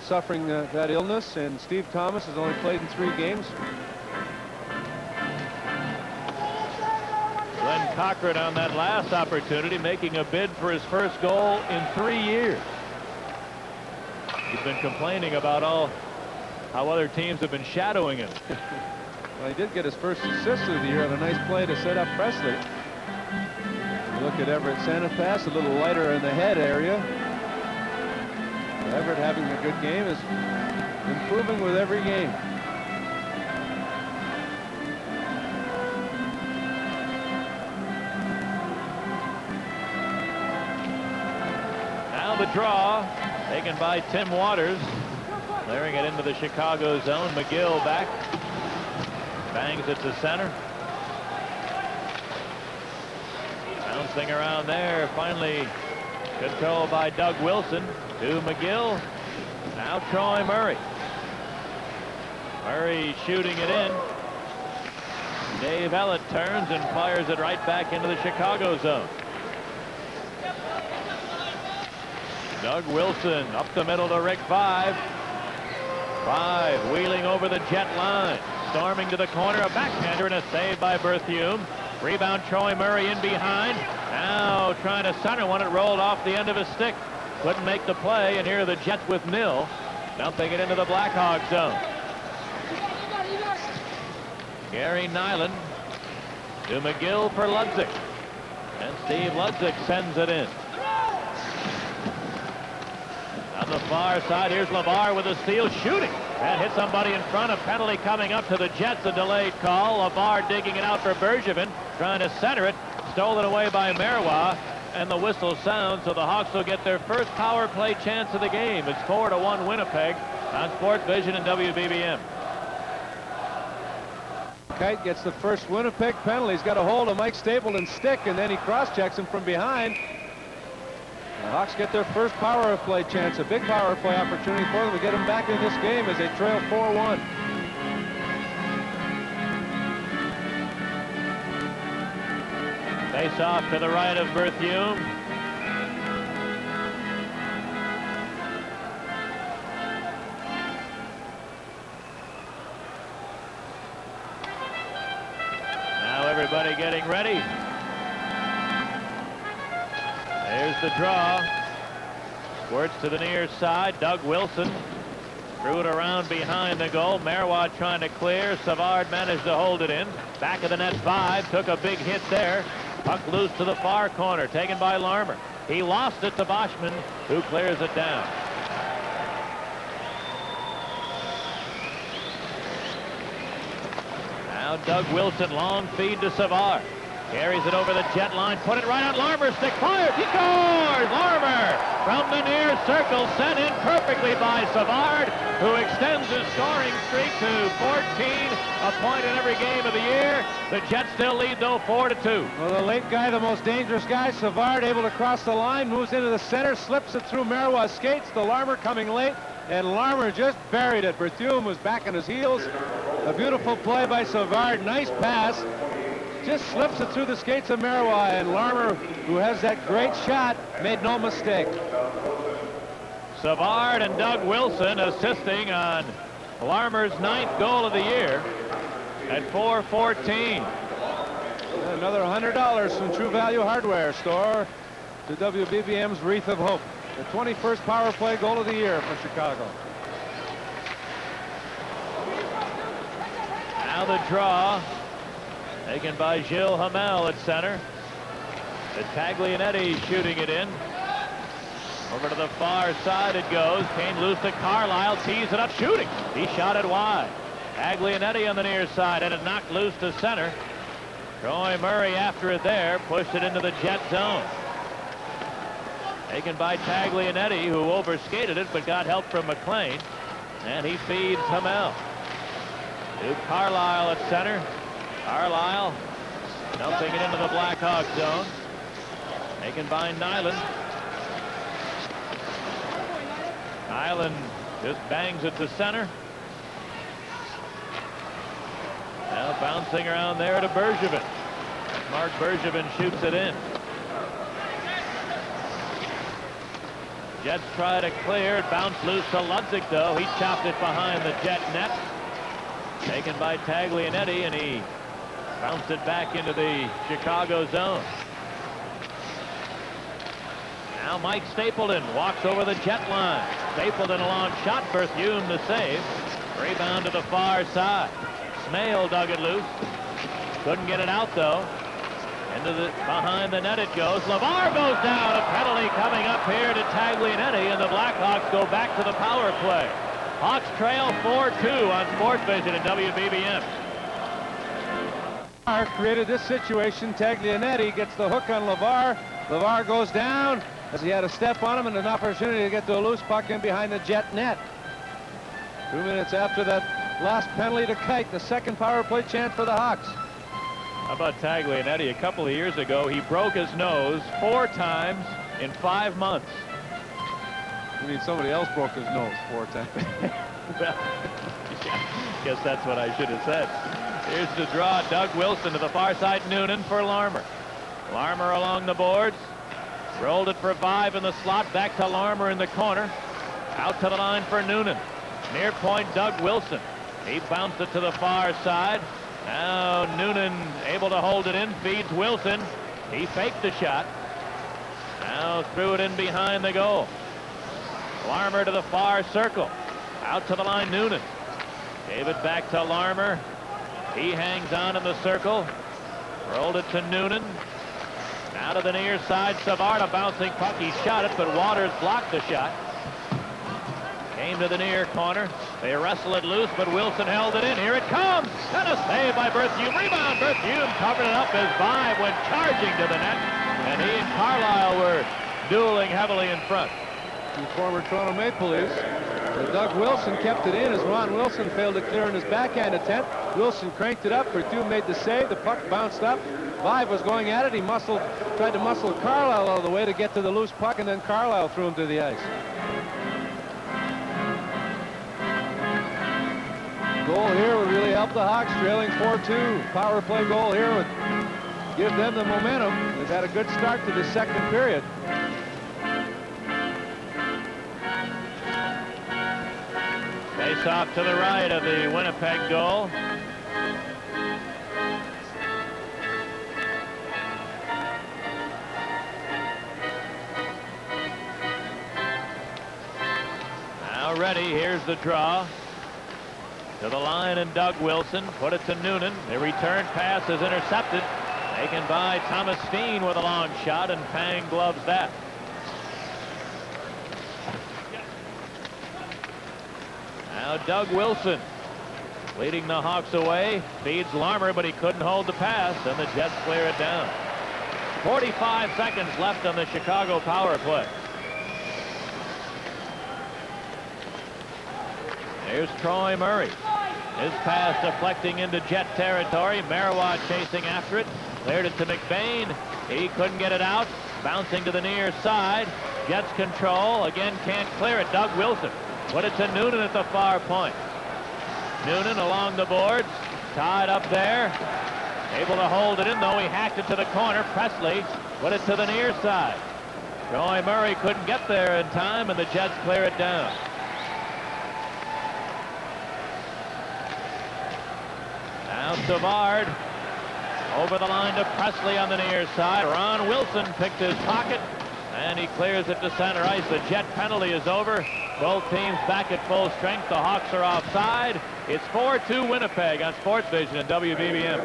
suffering that illness, and Steve Thomas has only played in 3 games. Glenn Cochran on that last opportunity, making a bid for his first goal in 3 years. He's been complaining about how other teams have been shadowing him. Well, he did get his first assist of the year on a nice play to set up Presley. You look at Everett Sanipass, a little lighter in the head area. Everett having a good game, is improving with every game. Now the draw taken by Tim Waters, clearing it into the Chicago zone. McGill back, bangs it to center. Bouncing around there, finally controlled by Doug Wilson. To McGill. Now Troy Murray. Murray shooting it in. Dave Ellett turns and fires it right back into the Chicago zone. Doug Wilson up the middle to Rick Five. Five wheeling over the Jet line. Storming to the corner. A backhander and a save by Berthiaume. Rebound Troy Murray in behind. Now trying to center one. It rolled off the end of his stick. Couldn't make the play, and here are the Jets with nil. Dumping it into the Blackhawks zone. Gary Nyland to McGill for Ludzik. And Steve Ludzik sends it in. On the far side, here's LeVar with a steal, shooting. And hit somebody in front. A penalty coming up to the Jets, a delayed call. LeVar digging it out for Bergevin, trying to center it. Stolen away by Marois. And the whistle sounds, so the Hawks will get their first power play chance of the game. It's 4-1 Winnipeg on Sports Vision and WBBM. Kite gets the first Winnipeg penalty. He's got a hold of Mike Stapleton's stick, and then he cross-checks him from behind. The Hawks get their first power play chance, a big power play opportunity for them to get them back in this game as they trail 4-1. Face off to the right of Berthiaume. Now everybody getting ready. There's the draw. Squirts to the near side. Doug Wilson threw it around behind the goal. Marois trying to clear. Savard managed to hold it in. Back of the net, Five took a big hit there. Puck loose to the far corner, taken by Larmer. He lost it to Boschman, who clears it down. Now Doug Wilson, long feed to Savard. Carries it over the jet line, put it right on Larmer's stick, fires, he scores! Larmer from the near circle, sent in perfectly by Savard, who extends his scoring streak to 14, a point in every game of the year. The Jets still lead, though, 4-2. Well, the late guy, the most dangerous guy, Savard, able to cross the line, moves into the center, slips it through Marois' skates, the Larmer coming late, and Larmer just buried it. Berthiaume was back on his heels. A beautiful play by Savard, nice pass. Just slips it through the skates of Marois, and Larmer, who has that great shot, made no mistake. Savard and Doug Wilson assisting on Larmer's 9th goal of the year at 4:14. Another $100 from True Value Hardware Store to WBBM's Wreath of Hope. The 21st power play goal of the year for Chicago. Now the draw. Taken by Gilles Hamel at center. Taglianetti shooting it in. Over to the far side it goes. Came loose to Carlisle. Tees it up, shooting. He shot it wide. Taglianetti on the near side, and it knocked loose to center. Troy Murray after it there. Pushed it into the Jet zone. Taken by Taglianetti, who overskated it, but got help from McLean. And he feeds Hamel. To Carlisle at center. Carlisle dumping it into the Blackhawks zone. Taken by Nyland. Nyland just bangs it to center. Now bouncing around there to Bergevin. Mark Bergevin shoots it in. Jets try to clear. It bounced loose to Ludzik, though. He chopped it behind the Jet net. Taken by Taglianetti, and he bounced it back into the Chicago zone. Now Mike Stapleton walks over the Jet line. Stapleton a long shot. Berthiaume the save. Rebound to the far side. Smale dug it loose. Couldn't get it out, though. Behind the net it goes. LeVar goes down. A penalty coming up here to Taglianetti, and the Blackhawks go back to the power play. Hawks trail 4-2 on Sports Vision and WBBM. Created this situation. Taglianetti gets the hook on LeVar. LeVar goes down as he had a step on him and an opportunity to get to a loose puck in behind the Jet net. 2 minutes after that last penalty to Kite, the second power play chance for the Hawks. How about Taglianetti? A couple of years ago, he broke his nose 4 times in 5 months. I mean, somebody else broke his nose 4 times. Well, yeah, guess that's what I should have said. Here's the draw. Doug Wilson to the far side. Noonan for Larmer. Larmer along the boards. Rolled it for 5 in the slot. Back to Larmer in the corner. Out to the line for Noonan. Near point, Doug Wilson. He bounced it to the far side. Now Noonan able to hold it in. Feeds Wilson. He faked the shot. Now threw it in behind the goal. Larmer to the far circle. Out to the line, Noonan. Gave it back to Larmer. He hangs on in the circle. Rolled it to Noonan. Now to the near side, Savard, a bouncing puck. He shot it, but Waters blocked the shot. Came to the near corner. They wrestle it loose, but Wilson held it in. Here it comes. And a save by Berthiaume. Rebound. Berthiaume covered it up as Vive went charging to the net. And he and Carlisle were dueling heavily in front. The former Toronto Maple Leafs. Doug Wilson kept it in as Ron Wilson failed to clear in his backhand attempt. Wilson cranked it up. Berthiaume made the save. The puck bounced up. Vive was going at it. He tried to muscle Carlisle out of the way to get to the loose puck, and then Carlisle threw him to the ice. Goal here would really help the Hawks, trailing 4-2. Power play goal here would give them the momentum. They've had a good start to the second period. Face off to the right of the Winnipeg goal. Now ready, here's the draw. To the line, and Doug Wilson put it to Noonan. The return pass is intercepted. Taken by Thomas Steen with a long shot, and Pang gloves that. Now Doug Wilson leading the Hawks away. Feeds Larmer, but he couldn't hold the pass, and the Jets clear it down. 45 seconds left on the Chicago power play. Here's Troy Murray. His pass deflecting into Jet territory. Marois chasing after it. Cleared it to McBain. He couldn't get it out. Bouncing to the near side. Jets control. Again, can't clear it. Doug Wilson put it to Noonan at the far point. Noonan along the boards. Tied up there. Able to hold it in, though. He hacked it to the corner. Presley put it to the near side. Troy Murray couldn't get there in time, and the Jets clear it down. Now Savard over the line to Presley on the near side. Ron Wilson picked his pocket, and he clears it to center ice. The Jet penalty is over. Both teams back at full strength. The Hawks are offside. It's 4-2 Winnipeg on Sports Vision and WBBM.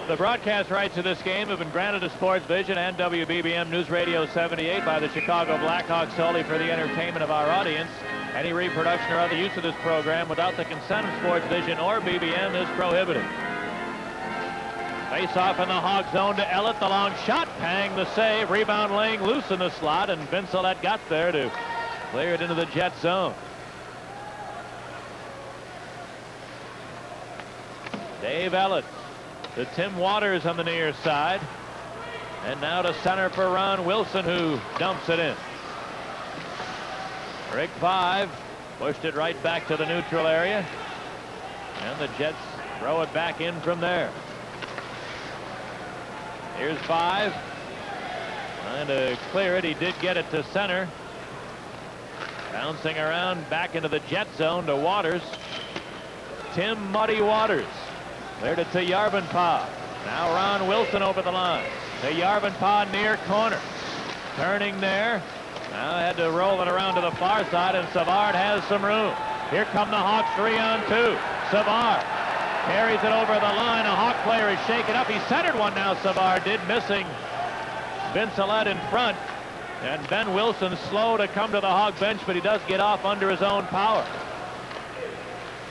The broadcast rights to this game have been granted to Sports Vision and WBBM News Radio 78 by the Chicago Blackhawks solely for the entertainment of our audience. Any reproduction or other use of this program without the consent of Sports Vision or BBM is prohibited. Face off in the Hawk zone to Ellett. The long shot. Pang the save. Rebound laying loose in the slot, and Vince Ellett got there to clear it into the Jet zone. Dave Ellett to Tim Waters on the near side. And now to center for Ron Wilson, who dumps it in. Rick 5 pushed it right back to the neutral area. And the Jets throw it back in from there. Here's 5. Trying to clear it. He did get it to center. Bouncing around back into the Jet zone to Waters. Tim Muddy Waters. Cleared it to Yarvenpah. Now Ron Wilson over the line. To Yarvenpah near corner. Turning there. Now had to roll it around to the far side, and Savard has some room. Here come the Hawks 3-on-2. Savard carries it over the line. A Hawk player is shaken up. He centered one now, Savard did, missing Vince Ellett in front. And Ben Wilson slow to come to the Hawk bench, but he does get off under his own power.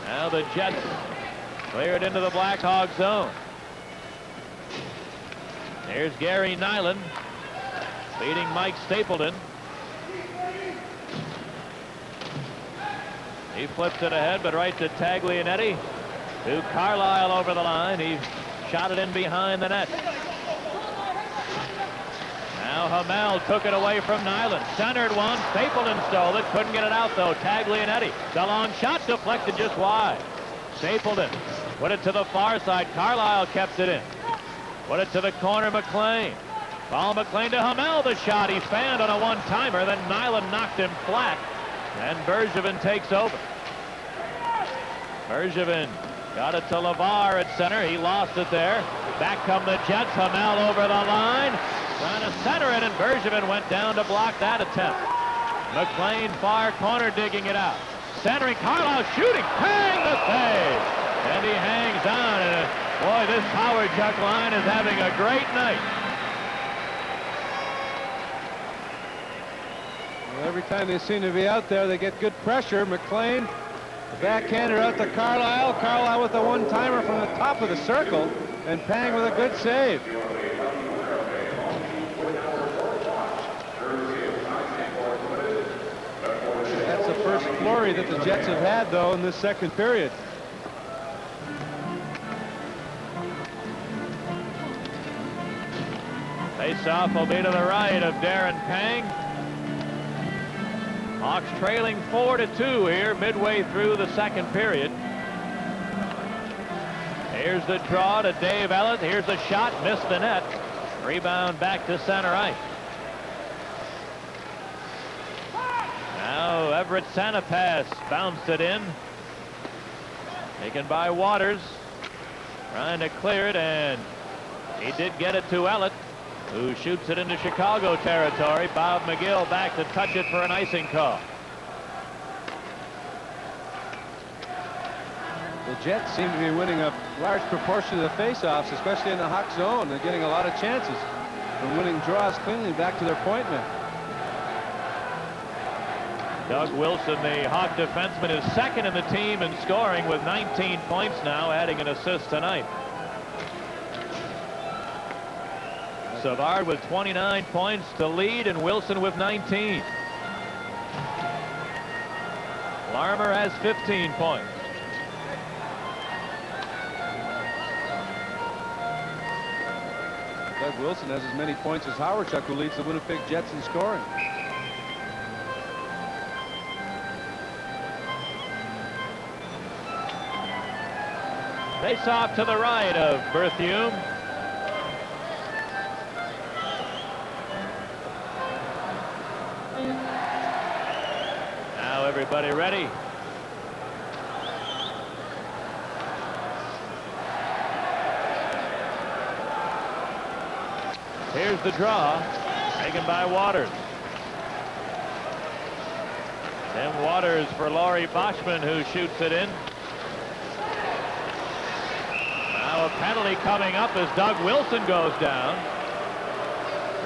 Now the Jets clear it into the Blackhawk zone. Here's Gary Nyland beating Mike Stapleton. He flips it ahead, but right to Taglianetti. To Carlisle over the line. He shot it in behind the net. Now Hamel took it away from Nyland. Centered one. Stapleton stole it. Couldn't get it out, though. Taglianetti. The long shot deflected just wide. Stapleton put it to the far side. Carlisle kept it in. Put it to the corner. McLean. Paul McLean to Hamel. The shot. He fanned on a one-timer. Then Nyland knocked him flat. And Bergevin takes over. Bergevin got it to LeVar at center. He lost it there. Back come the Jets. Hamel over the line. Trying to center it, and Bergevin went down to block that attempt. McLean far corner digging it out. Centering. Carlisle shooting. Pang the save. And he hangs on. And boy, this power chuck line is having a great night. Every time they seem to be out there, they get good pressure. McLean, the backhander out to Carlisle. Carlisle with a one-timer from the top of the circle, and Pang with a good save. That's the first flurry that the Jets have had, though, in this second period. Face-off will be to the right of Darren Pang. Hawks trailing 4-2 here midway through the second period. Here's the draw to Dave Ellett. Here's a shot, missed the net. Rebound back to center ice. Now Everett Santapass bounced it in. Taken by Waters. Trying to clear it, and he did get it to Ellett, who shoots it into Chicago territory. Bob McGill back to touch it for an icing call. The Jets seem to be winning a large proportion of the face-offs, especially in the Hawk zone. They're getting a lot of chances and winning draws cleanly back to their point men. Doug Wilson, the Hawk defenseman, is second in the team in scoring with 19 points now, adding an assist tonight. Savard with 29 points to lead, and Wilson with 19. Larmer has 15 points. Doug Wilson has as many points as Howardchuk, who leads the Winnipeg Jets in scoring. Face off to the right of Berthiaume. Now everybody ready. Here's the draw, taken by Waters. Then Waters for Laurie Boschman, who shoots it in. Now a penalty coming up as Doug Wilson goes down,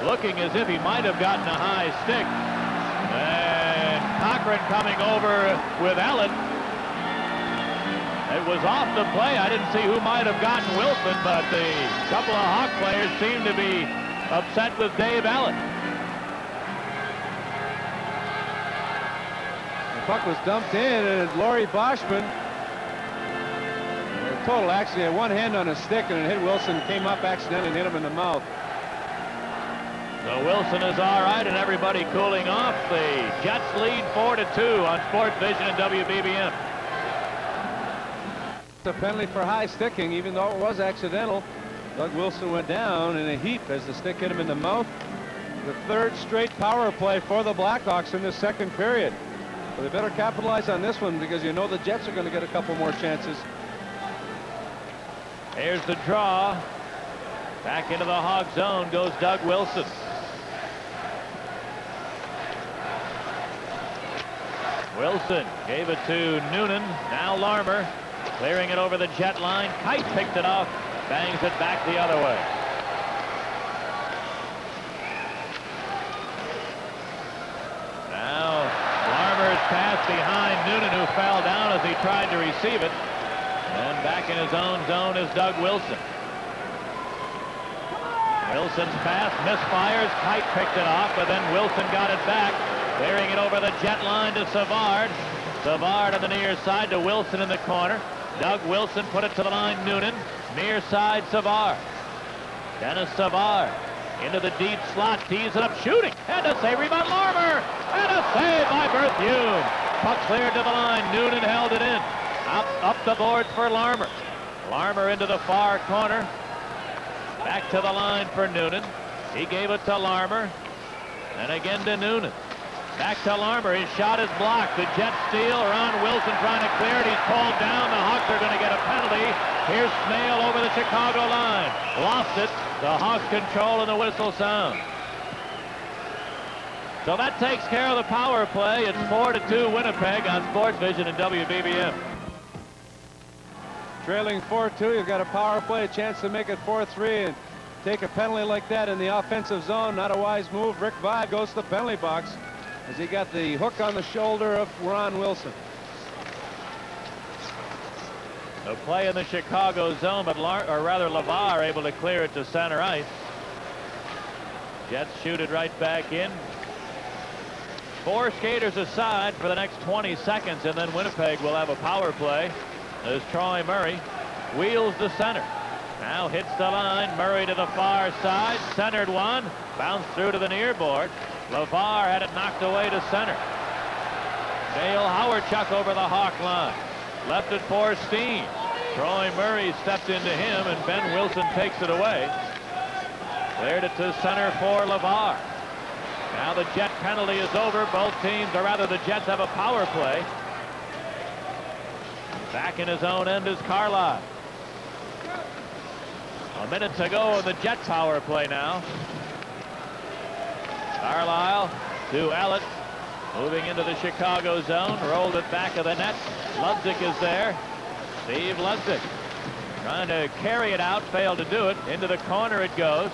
looking as if he might have gotten a high stick. And Cochran coming over with Ellett. It was off the play. I didn't see who might have gotten Wilson, but the couple of Hawk players seem to be upset with Dave Ellett. The puck was dumped in, and Laurie Boschman, total actually had one hand on a stick, and it hit Wilson, came up accidentally and hit him in the mouth. So Wilson is all right, and everybody cooling off. The Jets lead 4-2 on Sports Vision and WBBM. It's a penalty for high sticking, even though it was accidental. Doug Wilson went down in a heap as the stick hit him in the mouth. The third straight power play for the Blackhawks in the second period. So they better capitalize on this one, because you know the Jets are going to get a couple more chances. Here's the draw. Back into the Hawk zone goes Doug Wilson. Wilson gave it to Noonan. Now Larmer clearing it over the Jet line. Kite picked it off. Bangs it back the other way. Now Larmer's pass behind Noonan, who fell down as he tried to receive it. And back in his own zone is Doug Wilson. Wilson's pass misfires. Kite picked it off, but then Wilson got it back, clearing it over the Jet line to Savard. Savard on the near side to Wilson in the corner. Doug Wilson put it to the line. Noonan. Near side Savard. Dennis Savard into the deep slot, tees it up, shooting, and a save, rebound Larmer, and a save by Berthiaume. Puck cleared to the line. Noonan held it in. Up the boards for Larmer. Larmer into the far corner. Back to the line for Noonan. He gave it to Larmer, and again to Noonan. Back to Larmer. His shot is blocked. The Jets steal. Ron Wilson trying to clear it. He's pulled down. The Hawks are going to get a penalty. Here's Smale over the Chicago line. Lost it. The Hawks control, and the whistle sounds. So that takes care of the power play. It's 4-2 Winnipeg on Sports Vision and WBBM. Trailing 4-2, you've got a power play, a chance to make it 4-3, and take a penalty like that in the offensive zone. Not a wise move. Rick Vide goes to the penalty box as he got the hook on the shoulder of Ron Wilson. The play in the Chicago zone, but LeVar able to clear it to center ice. Jets shoot it right back in. 4 skaters aside for the next 20 seconds, and then Winnipeg will have a power play as Troy Murray wheels to center. Now hits the line. Murray to the far side. Centered one. Bounced through to the near board. LeVar had it knocked away to center. Dale Howardchuk over the Hawk line. Left it for Steen. Troy Murray stepped into him, and Ben Wilson takes it away. Cleared it to center for LeVar. Now the Jet penalty is over. Both teams, or rather the Jets, have a power play. Back in his own end is Carlisle. A minute to go in the Jet power play now. Carlisle to Ellett. Moving into the Chicago zone. Rolled it back of the net. Ludzik is there. Steve Ludzik trying to carry it out. Failed to do it. Into the corner it goes.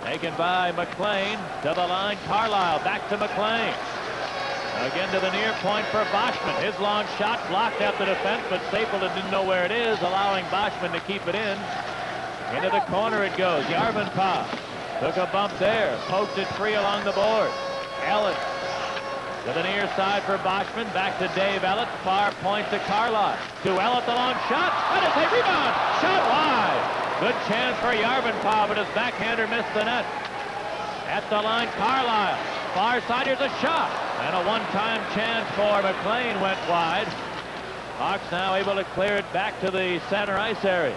Taken by McLean. To the line. Carlisle back to McLean. Again to the near point for Boschman. His long shot blocked at the defense, but Stapleton didn't know where it is, allowing Boschman to keep it in. Into the corner it goes. Yarvenpää took a bump there, poked it free along the board. Ellett to the near side for Boschman. Back to Dave Ellett. Far point to Carlisle. To Ellett, the long shot. And it's a rebound. Shot wide. Good chance for Yarvenpää, but his backhander missed the net. At the line, Carlisle. Far side, here's a shot. And a one-time chance for McLean went wide. Hawks now able to clear it back to the center ice area.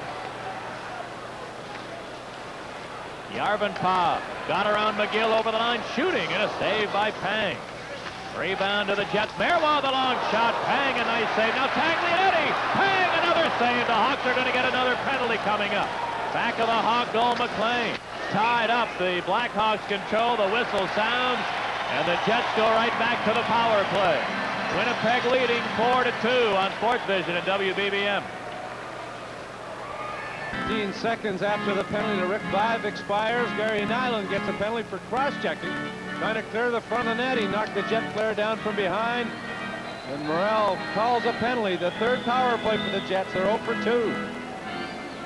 Yarvenpää got around McGill over the line, shooting, and a save by Pang. Rebound to the Jets. Merwa, the long shot. Pang, a nice save. Now Taglianetti. Pang, another save. The Hawks are going to get another penalty coming up. Back of the Hawk goal, McLean. Tied up. The Blackhawks control. The whistle sounds. And the Jets go right back to the power play. Winnipeg leading 4-2 on Sports Vision and WBBM. 15 seconds after the penalty to Rick Vive expires, Gary Nyland gets a penalty for cross-checking. Trying to clear the front of net. He knocked the Jet player down from behind. And Morrell calls a penalty. The third power play for the Jets. They're 0 for 2.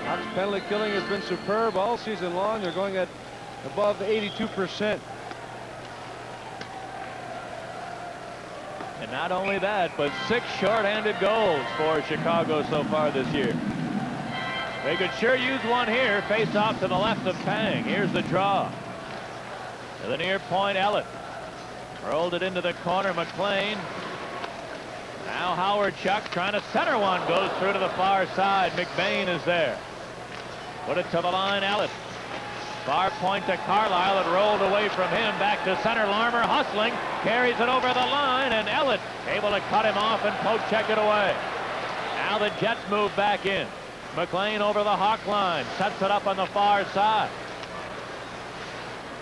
Hawks penalty killing has been superb all season long. They're going at above 82%. And not only that, but 6 short-handed goals for Chicago so far this year. They could sure use one here. Face off to the left of Pang. Here's the draw. To the near point, Ellett. Rolled it into the corner, McLean. Now Howard Chuck trying to center one. Goes through to the far side. McBain is there. Put it to the line, Ellett. Far point to Carlisle. It rolled away from him. Back to center. Larmer hustling. Carries it over the line. And Ellett able to cut him off and poke check it away. Now the Jets move back in. McLean over the Hawk line. Sets it up on the far side.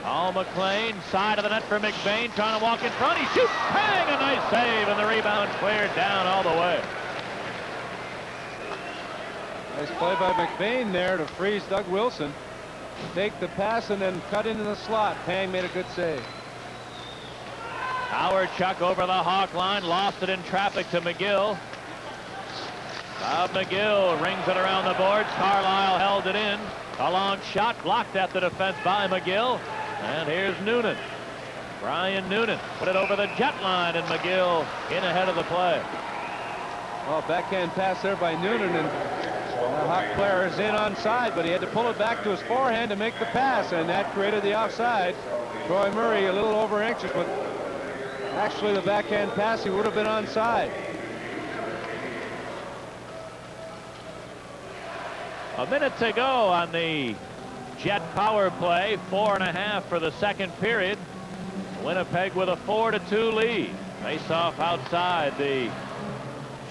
All McLean. Side of the net for McBain. Trying to walk in front. He shoots. Bang! A nice save. And the rebound cleared down all the way. Nice play by McBain there to freeze Doug Wilson. Take the pass and then cut into the slot. Pang made a good save. Howard Chuck over the Hawk line. Lost it in traffic to McGill. Bob McGill rings it around the boards. Carlisle held it in. A long shot blocked at the defense by McGill. And here's Noonan. Brian Noonan put it over the Jet line, and McGill in ahead of the play. Well, backhand pass there by Noonan, and the Hawk player is in onside, but he had to pull it back to his forehand to make the pass, and that created the offside. Troy Murray a little over anxious, but actually the backhand pass, he would have been onside. A minute to go on the Jet power play. 4.5 for the second period. Winnipeg with a 4-2 lead. Face off outside the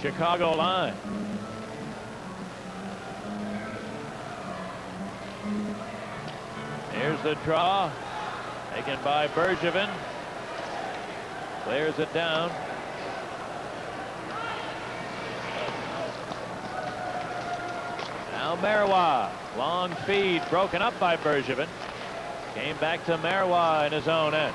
Chicago line. Here's the draw. Taken by Bergevin. Clears it down. Now Merwa. Long feed broken up by Bergevin. Came back to Merwa in his own end.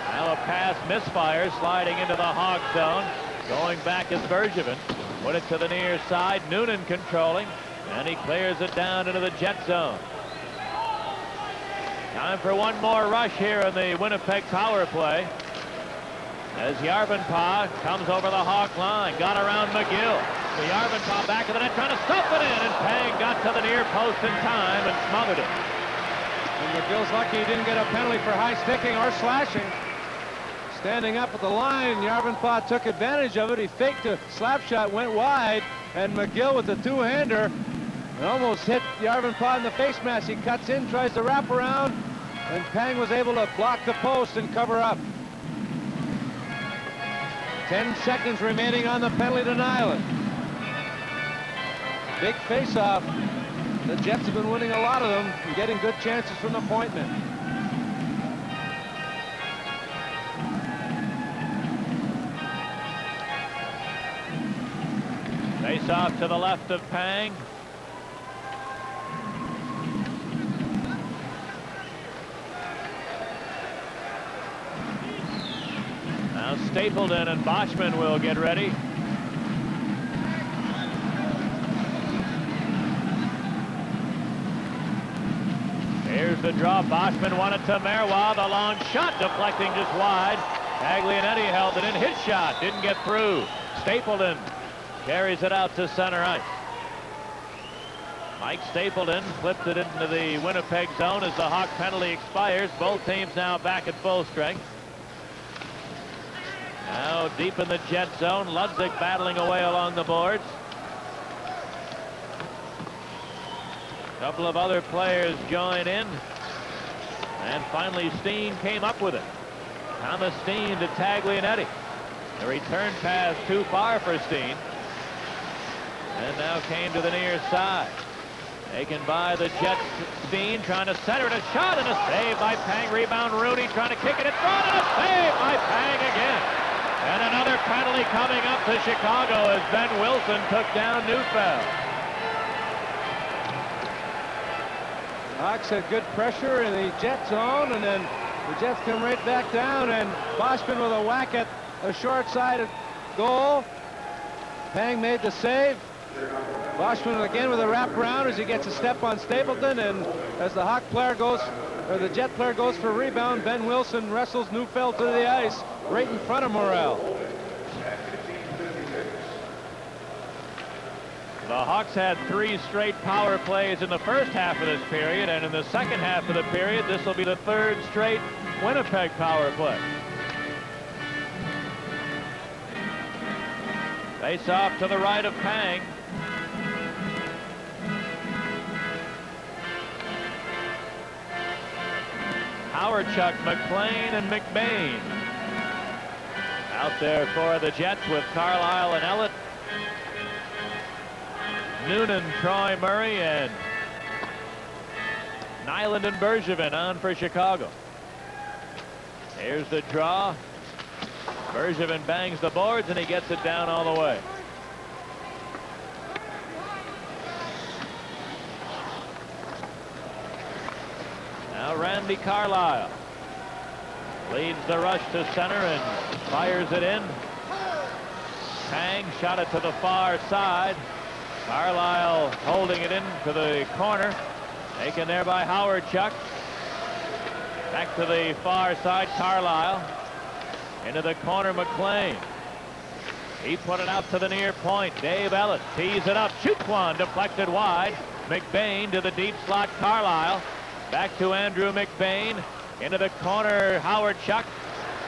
Now a pass misfires, sliding into the Hawk zone. Going back is Bergevin. Put it to the near side. Noonan controlling. And he clears it down into the Jet zone. Time for one more rush here in the Winnipeg power play. As Yarvenpää comes over the Hawk line. Got around McGill. The Yarvenpää back of the net trying to stuff it in. And Pang got to the near post in time and smothered it. And McGill's lucky he didn't get a penalty for high sticking or slashing. Standing up at the line, Yarvenpää took advantage of it. He faked a slap shot, went wide, and McGill with the two-hander almost hit Yarvenpää in the face mask. He cuts in, tries to wrap around, and Pang was able to block the post and cover up. 10 seconds remaining on the penalty to Nyland. Big face-off. The Jets have been winning a lot of them and getting good chances from the point men. Face off to the left of Pang. Now Stapleton and Boschman will get ready. Here's the draw. Boschman wanted to Marois. The long shot deflecting just wide. Taglianetti held it in. His shot didn't get through. Stapleton carries it out to center ice. Mike Stapleton flipped it into the Winnipeg zone as the Hawk penalty expires. Both teams now back at full strength. Now deep in the Jet zone. Ludwig battling away along the boards. A couple of other players join in. And finally Steen came up with it. Thomas Steen to Taglianetti. The return pass too far for Steen. And now came to the near side. Taken by the Jets. Steen trying to center it. A shot and a save by Pang. Rebound Rooney trying to kick it in front and a save by Pang again. And another penalty coming up to Chicago as Ben Wilson took down Neufeld. Hawks had good pressure in the Jet zone, and then the Jets come right back down, and Boschman with a whack at a short-sided goal. Pang made the save. Boschman again with a wraparound as he gets a step on Stapleton, and as the Hawk player goes, or the Jet player goes for a rebound, Ben Wilson wrestles Neufeld to the ice right in front of Morrell. The Hawks had 3 straight power plays in the first half of this period, and in the second half of the period, this will be the 3rd straight Winnipeg power play. Face off to the right of Pang. Howard-Chuck, McLean, and McBain. Out there for the Jets with Carlisle and Ellett. Noonan, Troy Murray, and Nyland and Bergevin on for Chicago. Here's the draw. Bergevin bangs the boards, and he gets it down all the way. Now Randy Carlisle leads the rush to center and fires it in. Pang shot it to the far side. Carlisle holding it into the corner. Taken there by Howard-Chuck. Back to the far side, Carlisle. Into the corner, McLean. He put it out to the near point. Dave Ellett tees it up. Shoots one. Deflected wide. McBain to the deep slot, Carlisle. Back to Andrew McBain. Into the corner, Howard-Chuck.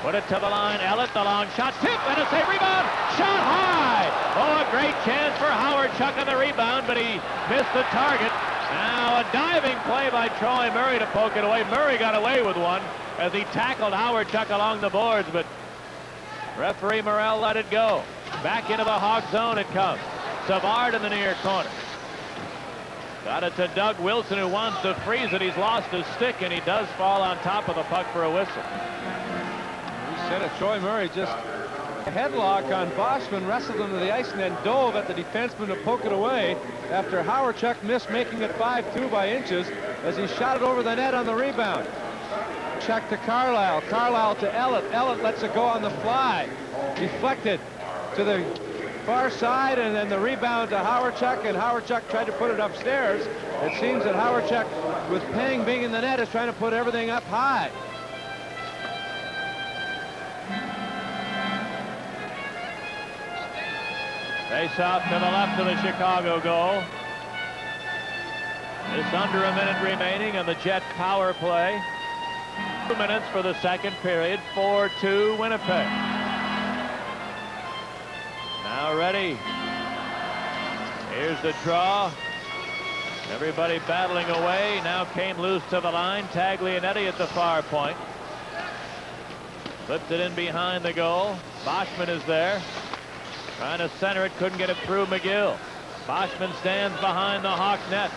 Put it to the line. Ellett, the long shot. Tip and a save. Rebound. Shot high. Oh, a great chance for Howard-Chuck on the rebound, but he missed the target. Now a diving play by Troy Murray to poke it away. Murray got away with one as he tackled Howard-Chuck along the boards, but referee Morrell let it go. Back into the Hawk zone it comes. Savard in the near corner. Got it to Doug Wilson, who wants to freeze it. He's lost his stick, and he does fall on top of the puck for a whistle. Said it, Troy Murray just a headlock on Boschman, wrestled him to the ice, and then dove at the defenseman to poke it away after Howard-Chuck missed, making it 5-2 by inches as he shot it over the net on the rebound. Chuck to Carlisle. Carlisle to Ellett. Ellett lets it go on the fly. Deflected to the far side, and then the rebound to Howard-Chuck, and Howard-Chuck tried to put it upstairs. It seems that Howard-Chuck, with Pang being in the net, is trying to put everything up high. Face off to the left of the Chicago goal. It's under a minute remaining on the Jet power play. 2 minutes for the second period. 4-2 Winnipeg. Now ready. Here's the draw. Everybody battling away. Now came loose to the line. Taglianetti at the far point. Flipped it in behind the goal. Boschman is there. Trying to center it, couldn't get it through McGill. Boschman stands behind the Hawk net.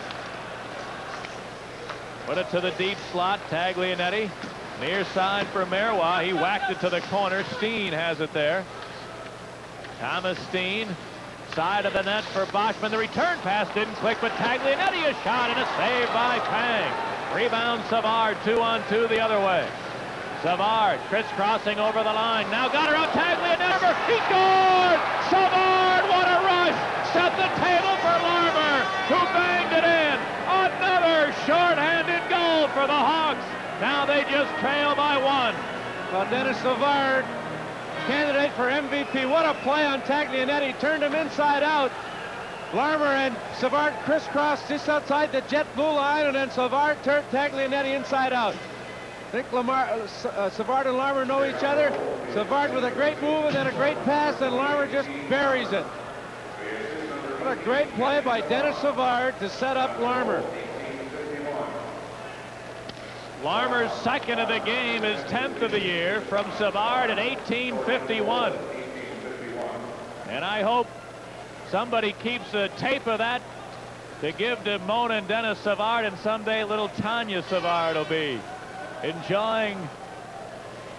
Put it to the deep slot, Taglianetti. Near side for Marois. He whacked it to the corner. Steen has it there. Thomas Steen. Side of the net for Boschman. The return pass didn't click, but Taglianetti a shot and a save by Pang. Rebound Savard, 2-on-2 the other way. Savard crisscrossing over the line. Now got her up. Taglianetti. He scored! Savard, what a rush! Set the table for Larmer, who banged it in. Another short-handed goal for the Hawks. Now they just trail by 1. Well, Dennis Savard, candidate for MVP. What a play on Taglianetti. Turned him inside out. Larmer and Savard crisscrossed just outside the Jet blue line, and then Savard turned Taglianetti inside out. I think Savard and Larmer know each other. Savard with a great move and then a great pass, and Larmer just buries it. What a great play by Dennis Savard to set up Larmer. Larmer's second of the game, his 10th of the year from Savard at 18:51. And I hope somebody keeps a tape of that to give to Mona and Dennis Savard, and someday little Tanya Savard will be enjoying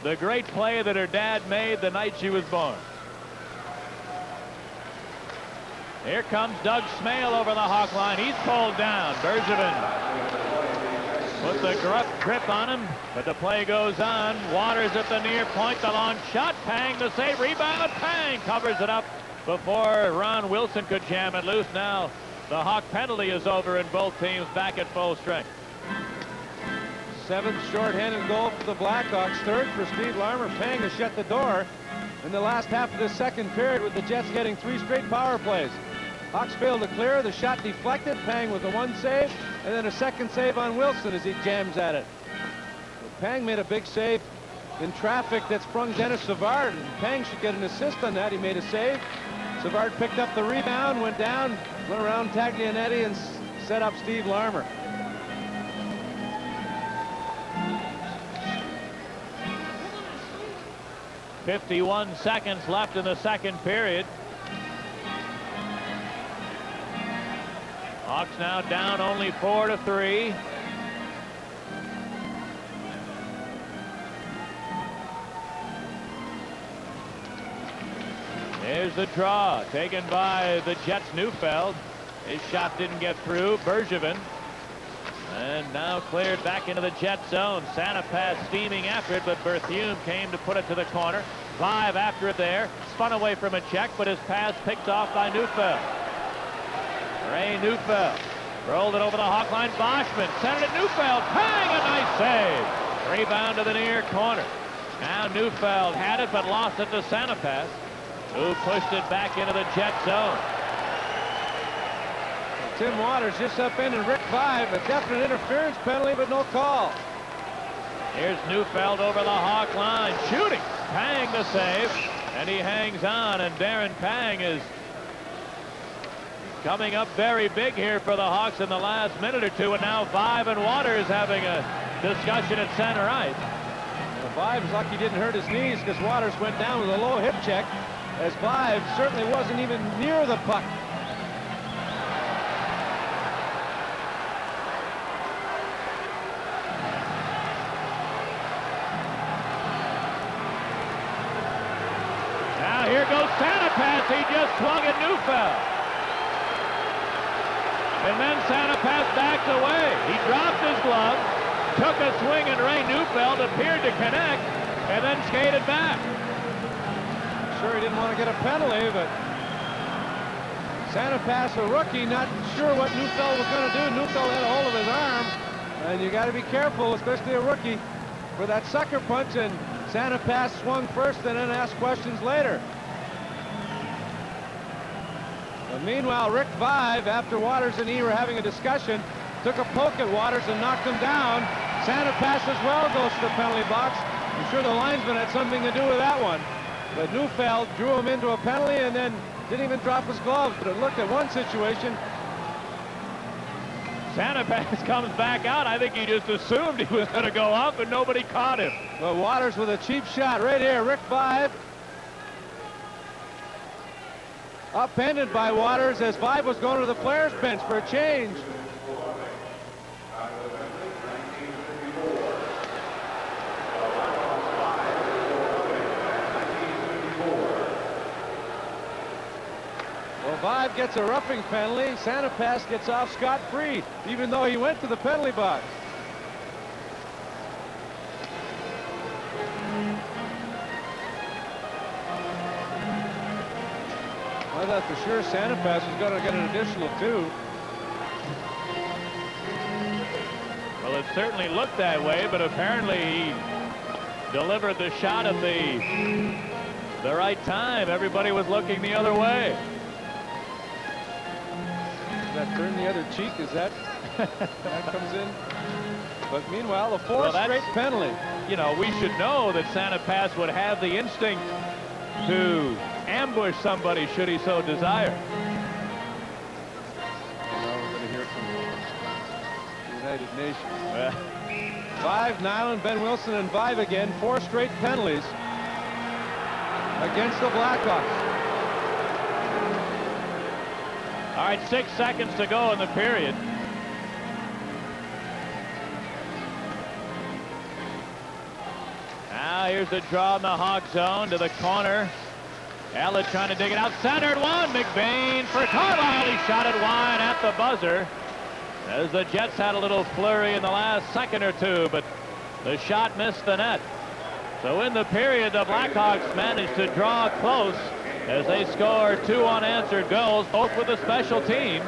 the great play that her dad made the night she was born. Here comes Doug Smale over the Hawk line. He's pulled down. Bergevin puts a grip on him, but the play goes on. Waters at the near point. The long shot. Pang the save. Rebound. Pang covers it up before Ron Wilson could jam it loose. Now the Hawk penalty is over and both teams back at full strength. 7th short-handed goal for the Blackhawks. 3rd for Steve Larmer. Pang has shut the door in the last half of the second period, with the Jets getting 3 straight power plays. Hawks failed to clear. The shot deflected. Pang with a 1 save, and then a 2nd save on Wilson as he jams at it. Pang made a big save in traffic that sprung Dennis Savard, and Pang should get an assist on that. He made a save. Savard picked up the rebound, went down, went around Taglianetti, and set up Steve Larmer. .51 seconds left in the second period. Hawks now down only 4-3. There's the draw taken by the Jets. Neufeld. His shot didn't get through. Bergevin. And now cleared back into the Jet zone. Santa Pass steaming after it, but Berthiaume came to put it to the corner. 5 after it there. Spun away from a check, but his pass picked off by Neufeld. Ray Neufeld rolled it over the Hawk line. Boschman sent it to Neufeld. Pang, a nice save. Rebound to the near corner. Now Neufeld had it, but lost it to Santa Pass, who pushed it back into the Jet zone. Tim Waters just upended Rick 5, a definite interference penalty, but no call. Here's Neufeld over the Hawk line, shooting. Pang the save, and he hangs on, and Darren Pang is coming up very big here for the Hawks in the last minute or two, and now 5 and Waters having a discussion at center ice. Well, 5 is lucky he didn't hurt his knees, because Waters went down with a low hip check, as 5 certainly wasn't even near the puck. Now here goes Santa Pass. He just swung at Neufeld. And then Santa Pass backed away. He dropped his glove, took a swing, and Ray Neufeld appeared to connect, and then skated back. Sure, he didn't want to get a penalty, but Santa Pass, a rookie, not sure what Neufeld was going to do. Neufeld had a hold of his arm, and you got to be careful, especially a rookie, for that sucker punch, and Santa Pass swung first and then asked questions later. But meanwhile, Rick 5, after Waters and he were having a discussion, took a poke at Waters and knocked him down. Santa Pass as well goes to the penalty box. I'm sure the linesman had something to do with that one. But Neufeld drew him into a penalty and then didn't even drop his gloves. But it looked at one situation. Santa Pass comes back out. I think he just assumed he was going to go up, and nobody caught him. But Waters with a cheap shot right here. Rick 5. Upended by Waters as 5 was going to the players' bench for a change. Well, 5 gets a roughing penalty. Santa Pass gets off scot-free, even though he went to the penalty box. I thought for sure Santa Pass was going to get an additional 2. Well, it certainly looked that way, but apparently he delivered the shot at the right time. Everybody was looking the other way. That turn the other cheek, is that that comes in? But meanwhile, the fourth straight penalty. You know, we should know that Santa Pass would have the instinct to ambush somebody should he so desire. Now we're going to hear from the United Nations. 5, Nyland, Ben Wilson, and Vive again. 4 straight penalties against the Blackhawks. All right, 6 seconds to go in the period. Now here's the draw in the Hawk zone to the corner. Ellett trying to dig it out. Centered one. McBain for Carlisle. He shot it wide at the buzzer, as the Jets had a little flurry in the last second or two, but the shot missed the net. So in the period, the Blackhawks managed to draw close as they score 2 unanswered goals, both with the special teams.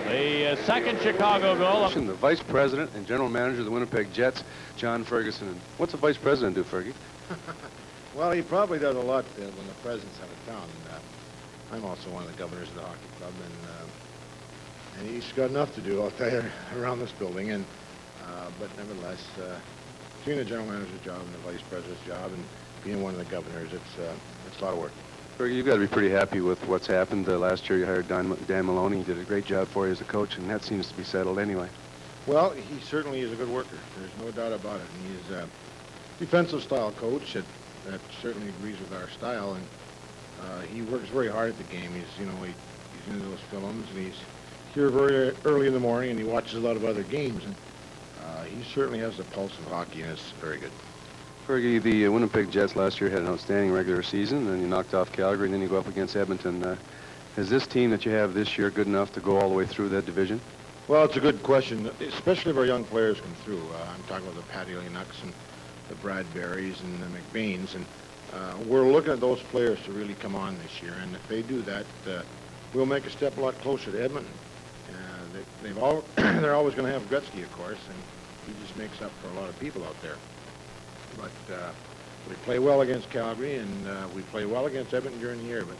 The second Chicago goal. The Vice President and General Manager of the Winnipeg Jets, John Ferguson. What's a Vice President do, Fergie? Well, he probably does a lot when the president's out of town. I'm also one of the governors of the hockey club, and he's got enough to do, I'll tell you, around this building. And but nevertheless, between the general manager's job and the vice president's job, and being one of the governors, it's a lot of work. Fergie, you've got to be pretty happy with what's happened. Last year you hired Dan Maloney. He did a great job for you as a coach, and that seems to be settled anyway. Well, he certainly is a good worker. There's no doubt about it. And he's a defensive style coach that certainly agrees with our style, and he works very hard at the game. He's into those films, and he's here very early in the morning, and he watches a lot of other games, and he certainly has the pulse of hockey, and it's very good. Fergie, the Winnipeg Jets last year had an outstanding regular season, and you knocked off Calgary, and then you go up against Edmonton. Is this team that you have this year good enough to go all the way through that division? Well, it's a good question, especially if our young players come through. I'm talking about the Patty Lenucks and the Brad Berries and the McBains, and we're looking at those players to really come on this year, and if they do that, we'll make a step a lot closer to Edmonton. They're always going to have Gretzky, of course, and he just makes up for a lot of people out there. But we play well against Calgary, and we play well against Edmonton during the year. But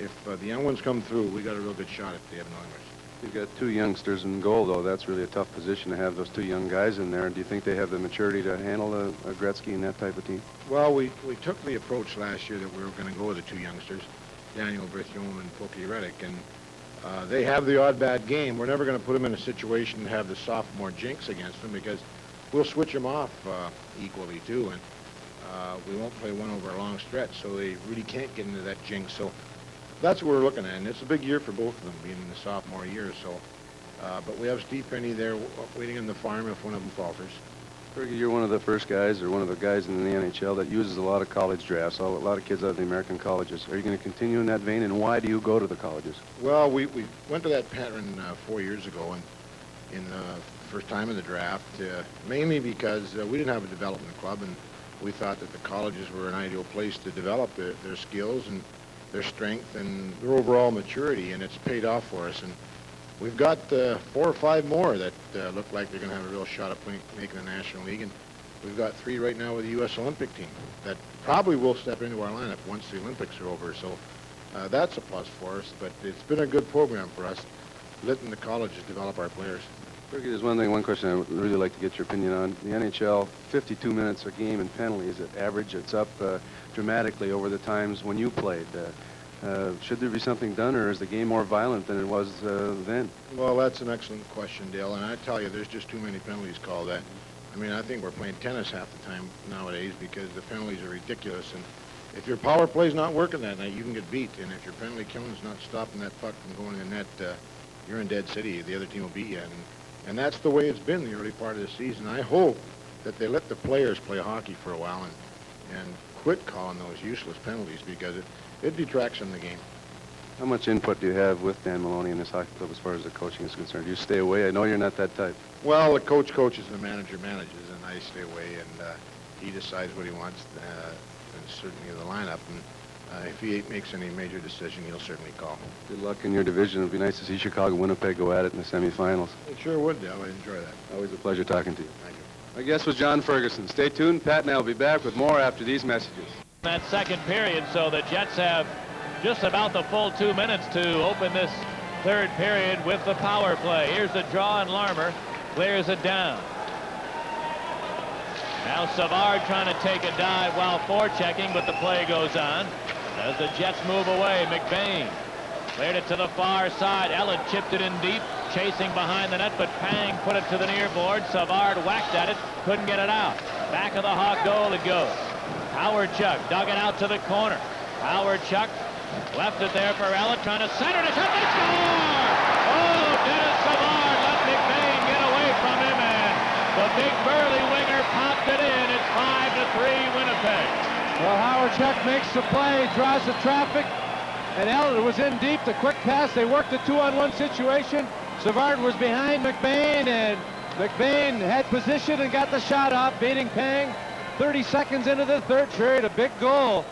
if the young ones come through, we got a real good shot at the Edmonton Oilers. You've got 2 youngsters in goal, though. That's really a tough position to have those 2 young guys in there. Do you think they have the maturity to handle a Gretzky and that type of team? Well, we took the approach last year that we were going to go with the 2 youngsters, Daniel Berthiaume and Pokey Reddick, and they have the odd bad game. We're never going to put them in a situation to have the sophomore jinx against them, because we'll switch them off equally too, and we won't play one over a long stretch, so they really can't get into that jinx. So that's what we're looking at, and it's a big year for both of them, being in the sophomore year. So, but we have Steve Penny there waiting on the farm if one of them falters. Fergie, you're one of the first guys, or one of the guys in the NHL that uses a lot of college drafts, a lot of kids out of the American colleges. Are you going to continue in that vein, and why do you go to the colleges? Well, we went to that pattern 4 years ago, and in the first time in the draft, mainly because we didn't have a development club, and we thought that the colleges were an ideal place to develop their skills and their strength and their overall maturity, and it's paid off for us. And we've got 4 or 5 more that look like they're going to have a real shot at making the National League, and we've got 3 right now with the U.S. Olympic team that probably will step into our lineup once the Olympics are over. So that's a plus for us, but it's been a good program for us, letting the colleges develop our players. Fergie, there's one question I would really like to get your opinion on. The NHL, 52 minutes a game in penalties at average. It's up dramatically over the times when you played. Should there be something done, or is the game more violent than it was then? Well, that's an excellent question, Dale, and I tell you, there's just too many penalties called. That. I mean, I think we're playing tennis half the time nowadays because the penalties are ridiculous, and if your power play's not working that night, you can get beat, and if your penalty killing is not stopping that puck from going in the net, you're in dead city. The other team will beat you, and that's the way it's been the early part of the season. I hope that they let the players play hockey for a while and quit calling those useless penalties, because it detracts from the game. How much input do you have with Dan Maloney in this hockey club as far as the coaching is concerned? Do you stay away? I know you're not that type. Well, the coach coaches and the manager manages, and I stay away, and he decides what he wants, and certainly in the lineup. if he makes any major decision, he'll certainly call. Good luck in your division. It'd be nice to see Chicago, Winnipeg go at it in the semifinals. It sure would, Dale. I enjoy that. Always a pleasure talking to you. Thank you. My guest was John Ferguson. Stay tuned. Pat and I will be back with more after these messages. That second period, so the Jets have just about the full 2 minutes to open this third period with the power play. Here's the draw, and Larmer clears it down. Now Savard trying to take a dive while forechecking, but the play goes on. As the Jets move away, McBain cleared it to the far side. Ellett chipped it in deep, chasing behind the net, but Pang put it to the near board. Savard whacked at it, couldn't get it out. Back of the Hawk goal it goes. Howard Chuck dug it out to the corner. Howard Chuck left it there for Ellett, trying to center it. Shot, they score! Oh, Dennis Savard let McBain get away from him, and the big burly winger popped it in. It's 5-3 Winnipeg. Well, Howard Chuck makes the play, draws the traffic, and Ellett was in deep. The quick pass, they worked a 2-on-1 situation. Savard was behind McBain, and McBain had position and got the shot off, beating Pang. 30 seconds into the third period, a big goal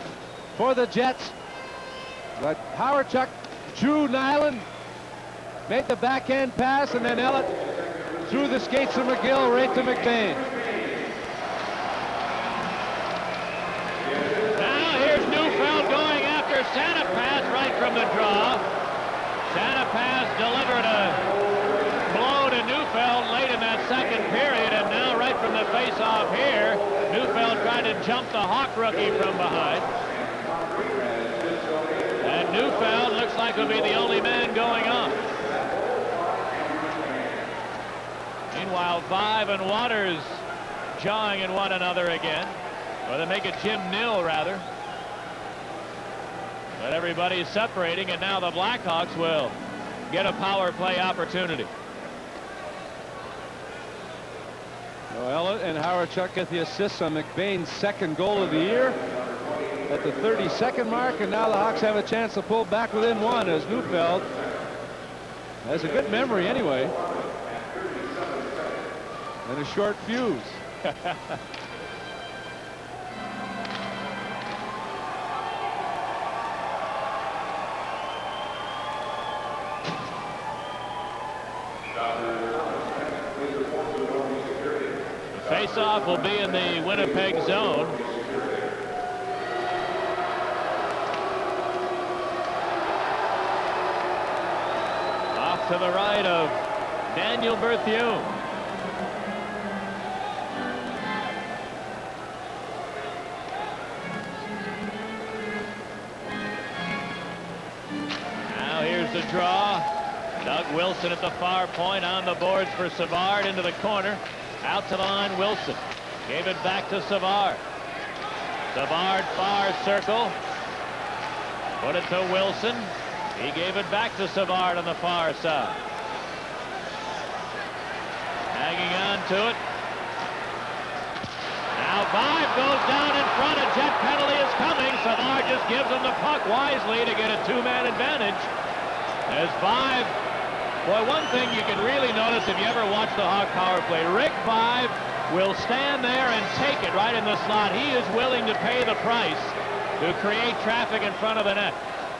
for the Jets. But Howard Chuck, Drew Nyland made the backhand pass, and then Ellett threw the skates of McGill right to McBain. Now here's Neufeld going after Santa Pass right from the draw. Santa Pass delivered a blow to Neufeld late in that second period, and now right from the face-off here, Neufeld tried to jump the Hawk rookie from behind. And Neufeld looks like he'll be the only man going up. Meanwhile, Vive and Waters jawing at one another again. Or they make it Jim nil, rather. But everybody's separating, and now the Blackhawks will get a power play opportunity. Well, Ellett and Howard Chuck get the assists on McBain's second goal of the year at the 32nd mark, and now the Hawks have a chance to pull back within one, as Neufeld has a good memory anyway, and a short fuse. Face-off will be in the Winnipeg zone. Off to the right of Daniel Berthiaume. Now here's the draw. Doug Wilson at the far point, on the boards for Savard, into the corner. Out to the line, Wilson. Gave it back to Savard. Savard, far circle. Put it to Wilson. He gave it back to Savard on the far side. Hanging on to it. Now Vive goes down in front. A Jet penalty is coming. Savard just gives him the puck wisely to get a two-man advantage. As Vive, boy, one thing you can really notice if you ever watch the Hawk power play, Rick Vive will stand there and take it right in the slot. He is willing to pay the price to create traffic in front of the net.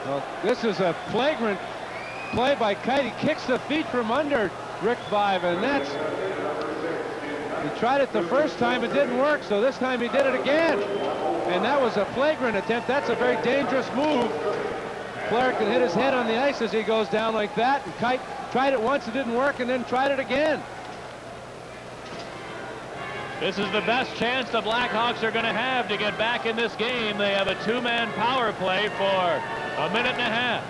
Well, this is a flagrant play by Kite. He kicks the feet from under Rick Vive, and that's... He tried it the first time, it didn't work, so this time he did it again. And that was a flagrant attempt. That's a very dangerous move. Player can hit his head on the ice as he goes down like that. And Kite tried it once, it didn't work, and then tried it again. This is the best chance the Blackhawks are going to have to get back in this game. They have a two-man power play for a minute and a half.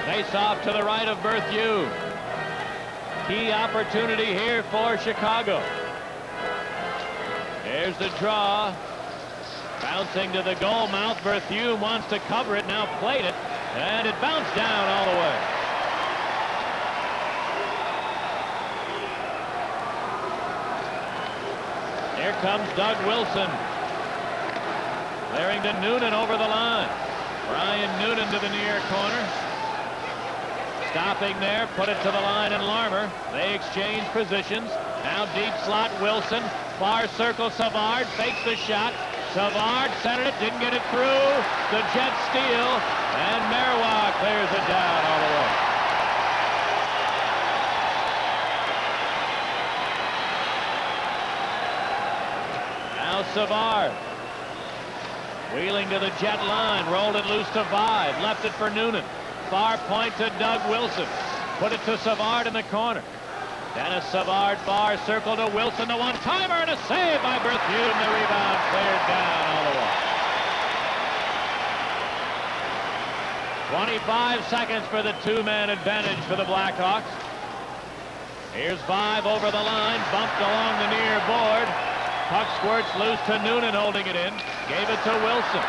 Face off to the right of Berthiaume. Key opportunity here for Chicago. Here's the draw. Bouncing to the goal mouth. Berthiaume wants to cover it, now played it, and it bounced down all the way. Here comes Doug Wilson. Clearing to Noonan over the line. Brian Noonan to the near corner. Stopping there, put it to the line, and Larmer. They exchange positions. Now deep slot, Wilson. Far circle, Savard fakes the shot. Savard centered it, didn't get it through. The Jets steal, and Marois clears it down all the way. Now Savard. Wheeling to the Jet line, rolled it loose to Vive, left it for Noonan. Far point to Doug Wilson. Put it to Savard in the corner. Dennis Savard far circle to Wilson, the one-timer, and a save by Berthiaume. The rebound cleared down all the way. 25 seconds for the two-man advantage for the Blackhawks. Here's Vive over the line, bumped along the near board. Puck squirts loose to Noonan, holding it in. Gave it to Wilson.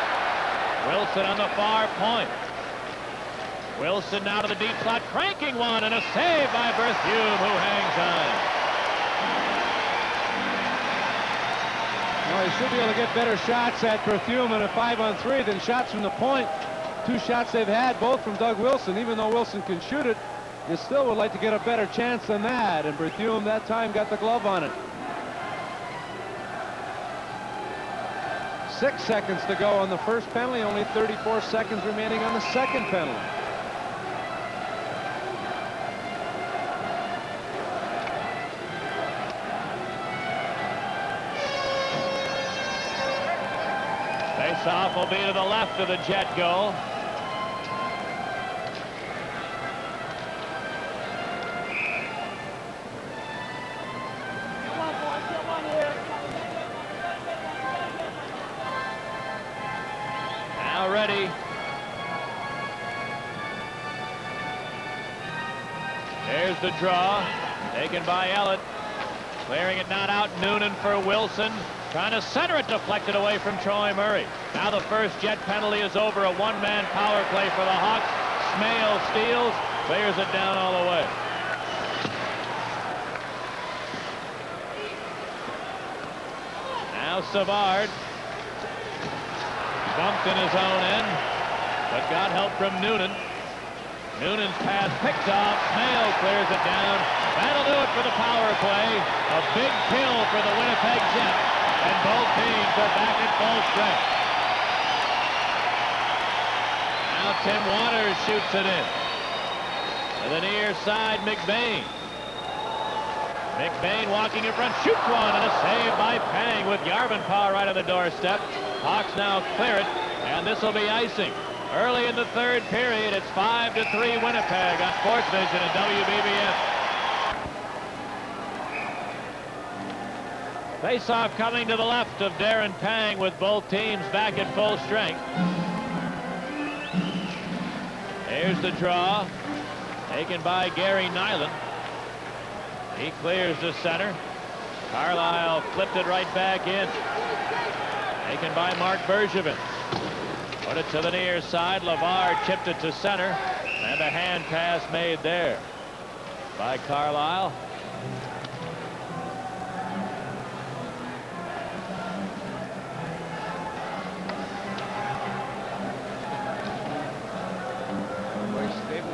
Wilson on the far point. Wilson now to the deep slot, cranking one, and a save by Berthiaume, who hangs on. Well, he should be able to get better shots at Berthiaume in a 5-on-3 than shots from the point. Two shots they've had, both from Doug Wilson. Even though Wilson can shoot it, you still would like to get a better chance than that. And Berthiaume that time got the glove on it. 6 seconds to go on the first penalty, only 34 seconds remaining on the second penalty. Face-off will be to the left of the Jet goal. Now ready. There's the draw. Taken by Ellett. Clearing it not out. Noonan for Wilson. Trying to center it, deflected away from Troy Murray. Now the first Jet penalty is over. A one-man power play for the Hawks. Smale steals, clears it down all the way. Now Savard. Bumped in his own end, but got help from Noonan. Noonan's pass picked off. Smale clears it down. That'll do it for the power play. A big kill for the Winnipeg Jets. And both teams are back at full strength. Now Tim Waters shoots it in. To the near side, McBain. McBain walking in front, shoots one, and a save by Pang with Yarvenpah right on the doorstep. Hawks now clear it, and this will be icing. Early in the third period, it's 5-3 Winnipeg on Sports Vision and WBBM. Face-off coming to the left of Darren Pang with both teams back at full strength. Here's the draw. Taken by Gary Nyland. He clears to center. Carlisle flipped it right back in. Taken by Mark Bergevin. Put it to the near side. LeVar chipped it to center. And a hand pass made there by Carlisle.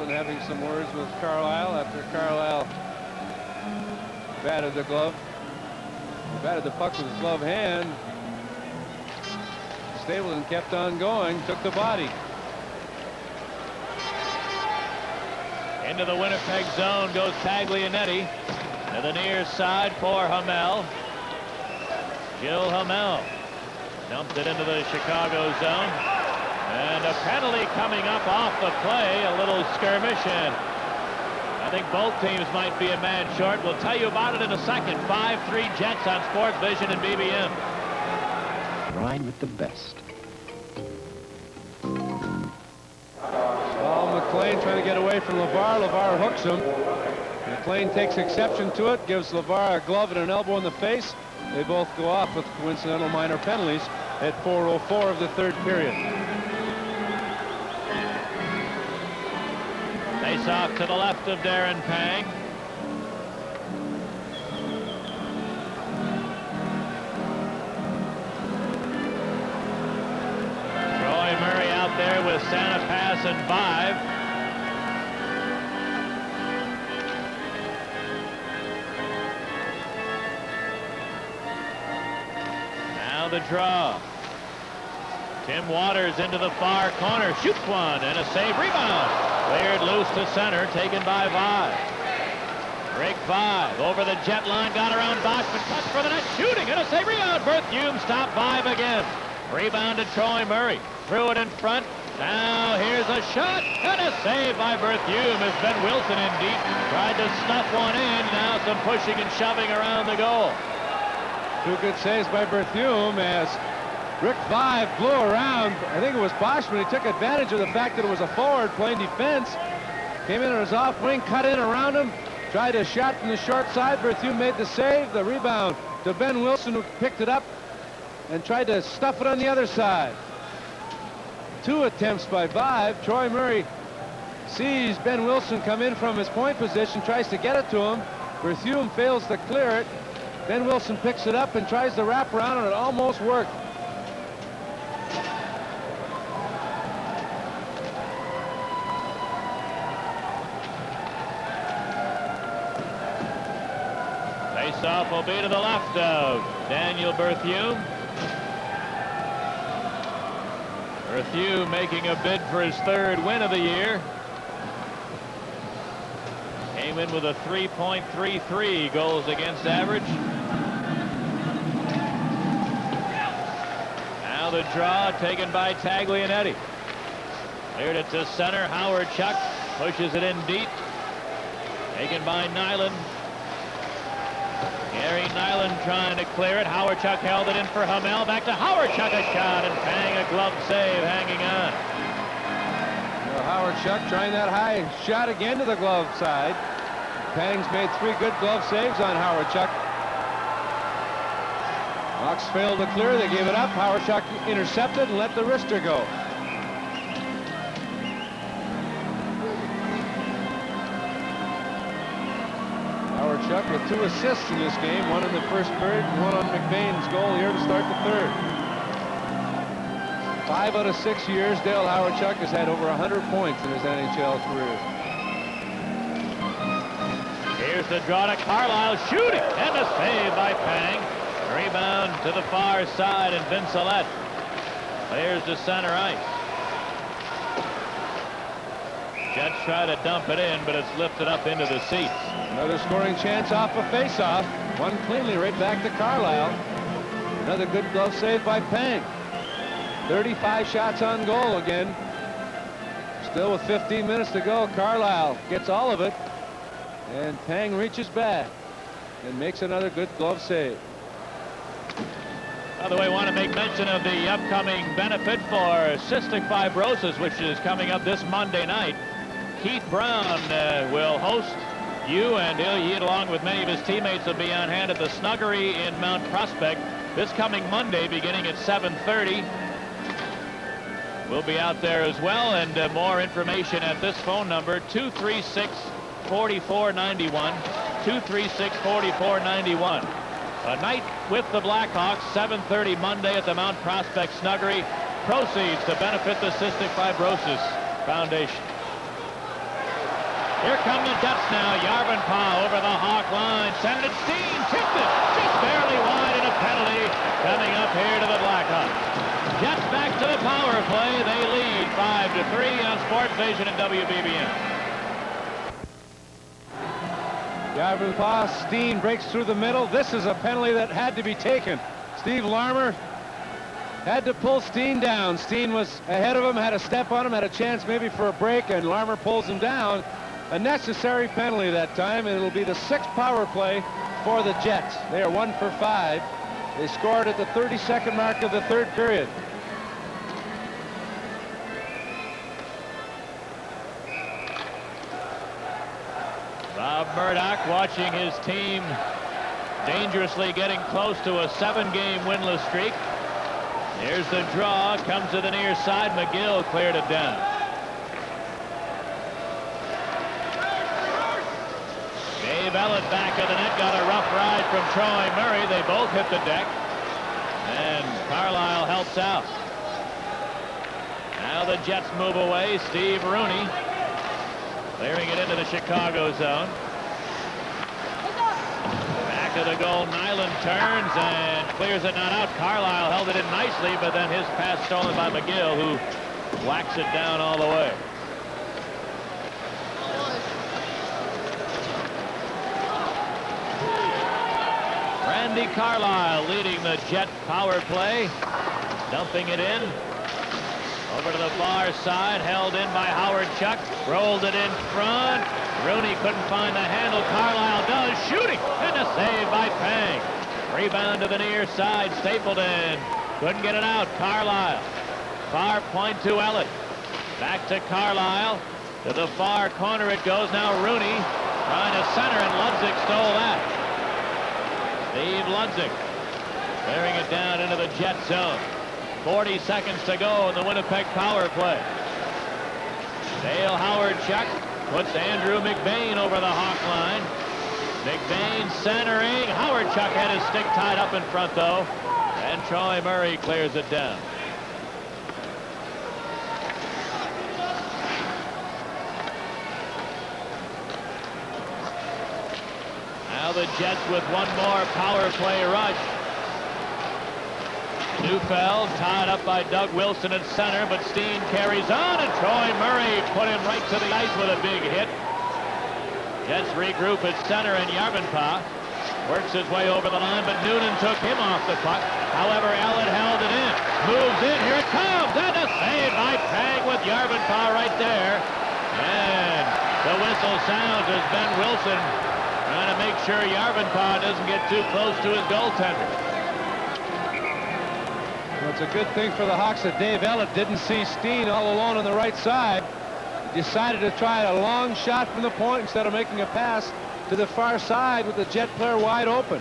Having some words with Carlisle after Carlisle batted the glove. He batted the puck with his glove hand. Stapleton kept on going, took the body. Into the Winnipeg zone goes Taglianetti. To the near side for Hamel. Gil Hamel dumped it into the Chicago zone. And a penalty coming up off the play, a little skirmish, and I think both teams might be a man short. We'll tell you about it in a second. 5-3 Jets on Sports Vision and BBM. Ride with the best. Paul McLean trying to get away from LeVar. LeVar hooks him. McLean takes exception to it, gives LeVar a glove and an elbow in the face. They both go off with coincidental minor penalties at 4:04 of the third period. Face off to the left of Darren Pang. Troy Murray out there with Santa Pass and Vive. Now the draw. Tim Waters into the far corner, shoots one, and a save. Rebound. Cleared loose to center, taken by Vive. Break 5 over the jet line, got around Boxman, touch for the net, shooting, and a save. Rebound. Berthiaume stopped Vive again. Rebound to Troy Murray. Threw it in front. Now here's a shot and a save by Berthiaume as Ben Wilson in deep tried to stuff one in. Now some pushing and shoving around the goal. 2 good saves by Berthiaume as Rick Vive blew around. I think it was Boschman. He took advantage of the fact that it was a forward playing defense. Came in on his off wing, cut in around him, tried a shot from the short side. Berthiaume made the save. The rebound to Ben Wilson, who picked it up and tried to stuff it on the other side. 2 attempts by Vive. Troy Murray sees Ben Wilson come in from his point position, tries to get it to him. Berthiaume fails to clear it. Ben Wilson picks it up and tries to wrap around, and it almost worked. Face-off will be to the left of Daniel Berthiaume. Berthiaume making a bid for his 3rd win of the year. Came in with a 3.33 goals against average. Now the draw taken by Taglianetti. Cleared it to center. Howard Chuck pushes it in deep. Taken by Nyland. Gary Nyland trying to clear it. Howard Chuck held it in for Hamel. Back to Howard Chuck, a shot, and Pang a glove save hanging on. Well, Howard Chuck trying that high shot again to the glove side. Pang's made 3 good glove saves on Howard Chuck. Hawks failed to clear. They gave it up. Howard Chuck intercepted and let the wrister go. Howard Chuck with 2 assists in this game, 1 in the first period, 1 on McBain's goal here to start the 3rd. 5 out of 6 years, Dale Howard Chuck has had over 100 points in his NHL career. Here's the draw to Carlisle, shooting, and a save by Pang. Rebound to the far side, and Vincelette clears to center ice. Jets try to dump it in, but it's lifted up into the seats. Another scoring chance off a face-off. One cleanly right back to Carlisle. Another good glove save by Pang. 35 shots on goal again. Still with 15 minutes to go. Carlisle gets all of it. And Pang reaches back and makes another good glove save. By the way, I want to make mention of the upcoming benefit for cystic fibrosis, which is coming up this Monday night. Keith Brown will host you, and he, along with many of his teammates, will be on hand at the Snuggery in Mount Prospect this coming Monday beginning at 7:30. We'll be out there as well, and more information at this phone number, 236-4491, 236-4491. A night with the Blackhawks, 7:30 Monday at the Mount Prospect Snuggery. Proceeds to benefit the Cystic Fibrosis Foundation. Here come the Jets now. Yarvenpah over the Hawk line. Sent it. Steen tipped it. Just barely wide, and a penalty coming up here to the Blackhawks. Jets back to the power play. They lead 5-3 on Sports Vision and WBBM. Yarvenpah, Steen breaks through the middle. This is a penalty that had to be taken. Steve Larmer had to pull Steen down. Steen was ahead of him, had a step on him, had a chance maybe for a break, and Larmer pulls him down. A necessary penalty that time, and it'll be the 6th power play for the Jets. They are 1 for 5. They scored at the 32nd mark of the 3rd period. Bob Murdoch watching his team dangerously getting close to a 7-game winless streak. Here's the draw, comes to the near side. McGill cleared it down. Dave Ellett back of the net, got a rough ride from Troy Murray. They both hit the deck, and Carlisle helps out. Now the Jets move away. Steve Rooney clearing it into the Chicago zone. Back Back of the goal, Nyland turns and clears it not out. Carlisle held it in nicely, but then his pass stolen by McGill, who whacks it down all the way. Randy Carlisle leading the Jet power play, dumping it in. Over to the far side, held in by Howard Chuck, rolled it in front. Rooney couldn't find the handle. Carlisle does, shooting, and a save by Pang. Rebound to the near side, Stapleton couldn't get it out. Carlisle, far point to Ellett. Back to Carlisle, to the far corner it goes. Now Rooney trying to center, and Ludzik stole that. Steve Ludzik clearing it down into the Jet zone. 40 seconds to go in the Winnipeg power play. Dale Howard Chuck puts Andrew McBain over the Hawk line. McBain centering. Howard Chuck had his stick tied up in front, though, and Troy Murray clears it down. Now the Jets with one more power play rush. Neufeld tied up by Doug Wilson at center, but Steen carries on, and Troy Murray put him right to the ice with a big hit. Jets regroup at center, and Yarvenpah works his way over the line, but Noonan took him off the puck. However, Ellett held it in. Moves in, here it comes, and a save by Pang with Yarvenpah right there. And the whistle sounds as Ben Wilson trying to make sure Yarvenpah doesn't get too close to his goaltender. Well, it's a good thing for the Hawks that Dave Ellett didn't see Steen all alone on the right side. He decided to try a long shot from the point instead of making a pass to the far side with the Jet player wide open.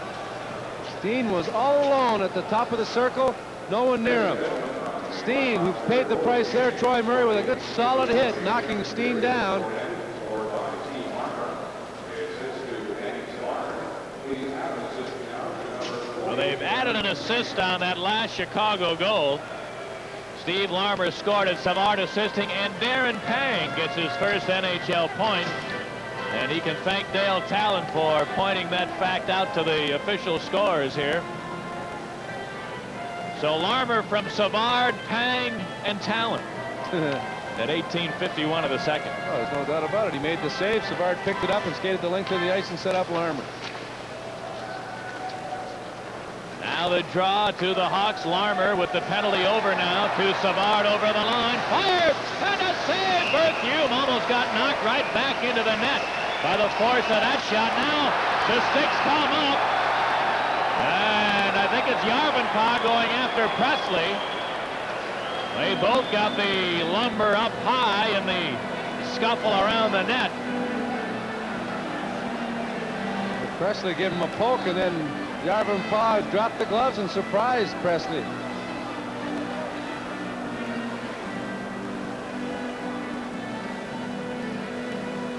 Steen was all alone at the top of the circle, no one near him. Steen, who paid the price there, Troy Murray with a good solid hit, knocking Steen down. Well, they've added an assist on that last Chicago goal. Steve Larmer scored it, Savard assisting, and Darren Pang gets his first NHL point. And he can thank Dale Talon for pointing that fact out to the official scorers here. So Larmer from Savard, Pang, and Talon at 18:51 of the second. Oh, there's no doubt about it. He made the save. Savard picked it up and skated the length of the ice and set up Larmer. Now the draw to the Hawks. Larmer with the penalty over now to Savard over the line. Fired! And a save! Berthiaume almost got knocked right back into the net by the force of that shot. Now the sticks come up. And I think it's Yarvenpah going after Presley. They both got the lumber up high in the scuffle around the net. Presley gave him a poke, and then Yarvenpah dropped the gloves and surprised Presley.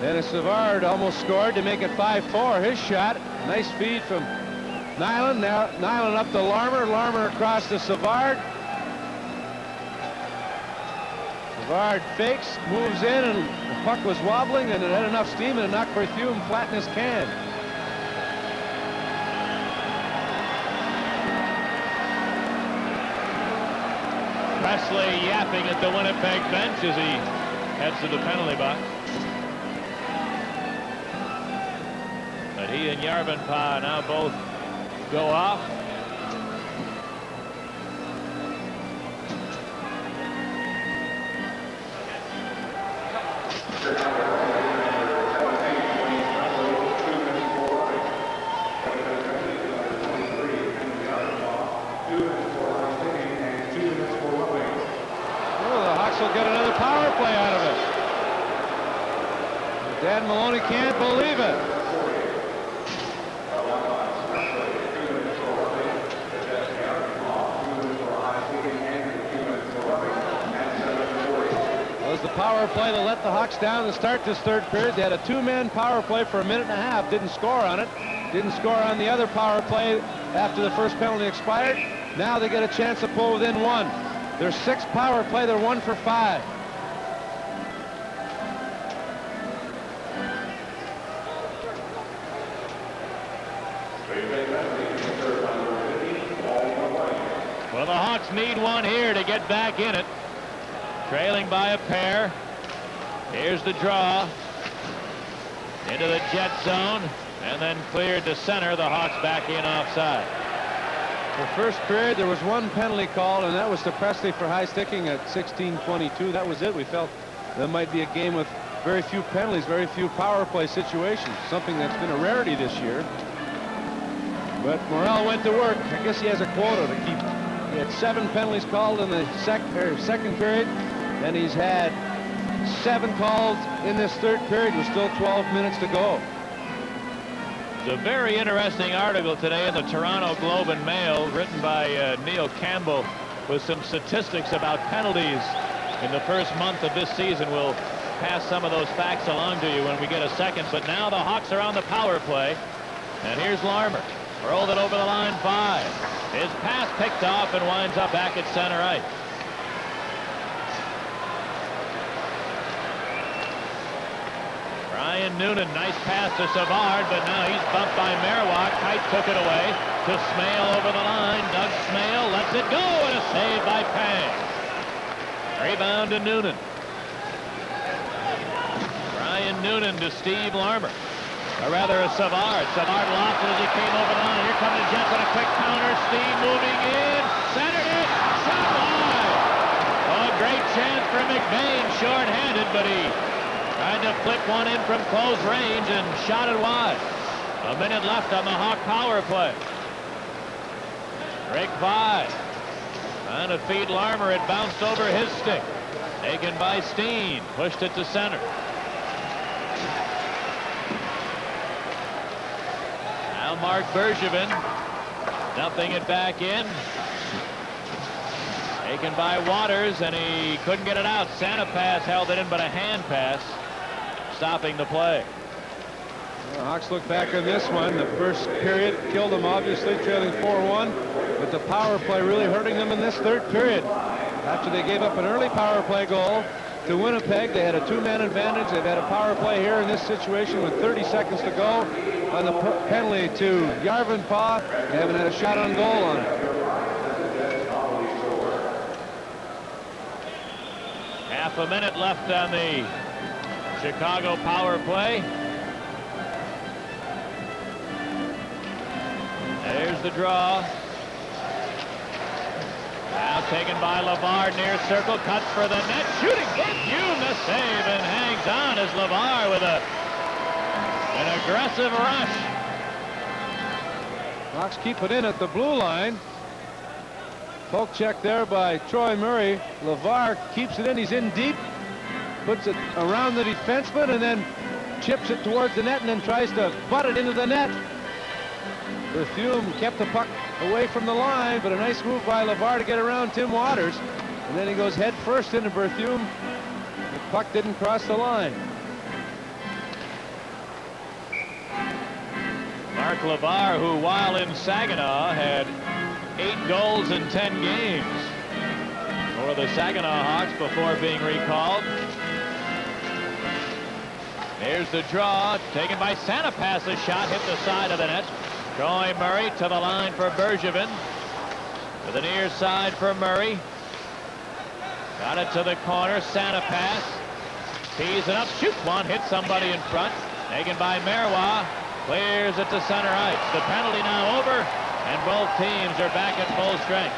Dennis Savard almost scored to make it 5-4. His shot, nice feed from Nyland. Now Nyland up to Larmer. Larmer across to Savard. Savard fakes, moves in, and the puck was wobbling, and it had enough steam, and it knocked Berthiaume flat in his can. Presley yapping at the Winnipeg bench as he heads to the penalty box. But he and Yarvenpah now both go off. Will get another power play out of it. Dan Maloney can't believe it. It was the power play that let the Hawks down to start this third period. They had a two-man power play for a minute and a half. Didn't score on it. Didn't score on the other power play after the first penalty expired. Now they get a chance to pull within one. Their sixth power play, they're 1 for 5. Well, the Hawks need one here to get back in it. Trailing by a pair. Here's the draw. Into the Jet zone. And then cleared to center. The Hawks back in offside. The first period, there was one penalty call, and that was to Presley for high sticking at 16:22. That was it. We felt there might be a game with very few penalties, very few power play situations, something that's been a rarity this year. But Morrell went to work. I guess he has a quota to keep. He had 7 penalties called in the second period, and he's had 7 calls in this third period with still 12 minutes to go. It's a very interesting article today in the Toronto Globe and Mail, written by Neil Campbell, with some statistics about penalties in the first month of this season. We'll pass some of those facts along to you when we get a second. But now the Hawks are on the power play. And here's Larmer. Rolled it over the line, 5. His pass picked off and winds up back at center ice. Ryan Noonan, nice pass to Savard, but now he's bumped by Marois. Kite took it away to Smale over the line. Doug Smale lets it go, and a save by Pang. Rebound to Noonan. Ryan Noonan to Steve Larmer. Or rather, a Savard. Savard lost it as he came over the line. Here come the Jets on a quick counter. Steve moving in. Centered it. Shot wide. Oh, great chance for McBain. Short-handed, but he tried to flip one in from close range and shot it wide. A minute left on the Hawk power play. Break 5. Trying to feed Larmer. It bounced over his stick. Taken by Steen. Pushed it to center. Now Mark Bergevin dumping it back in. Taken by Waters, and he couldn't get it out. Santa Pass held it in, but a hand pass stopping the play. The Hawks look back on this one. The first period killed them, obviously, trailing 4-1. But the power play really hurting them in this third period. After they gave up an early power play goal to Winnipeg, they had a 2-man advantage. They've had a power play here in this situation with 30 seconds to go. On the penalty to Yarvenpah, they haven't had a shot on goal on it. Half a minute left on the Chicago power play. There's the draw. Now taken by LeVar near circle, cuts for the net, shooting Berthiaume, the save, and hangs on as LeVar with an aggressive rush. Hawks keep it in at the blue line. Poke check there by Troy Murray. LeVar keeps it in. He's in deep. Puts it around the defenseman and then chips it towards the net and then tries to butt it into the net. Berthiaume kept the puck away from the line, but a nice move by LeVar to get around Tim Waters. And then he goes head first into Berthiaume. The puck didn't cross the line. Mark LeVar, who while in Saginaw had 8 goals in 10 games for the Saginaw Hawks before being recalled. Here's the draw, taken by Santa Pass. The shot hit the side of the net. Troy Murray to the line for Bergevin. To the near side for Murray. Got it to the corner. Santa Pass. Tees it up. Shoots one. Hits somebody in front. Taken by Marois. Clears it to center ice. The penalty now over, and both teams are back at full strength.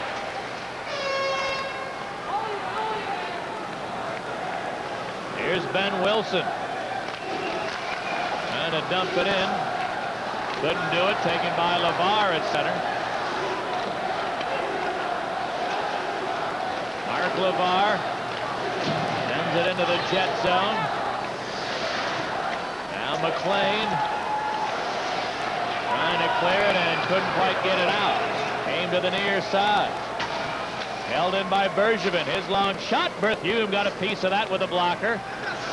Here's Ben Wilson. Trying to dump it in. Couldn't do it. Taken by LeVar at center. Mark LeVar sends it into the Jet zone. Now McLean trying to clear it and couldn't quite get it out. Came to the near side. Held in by Bergevin. His long shot. Berthiaume got a piece of that with a blocker.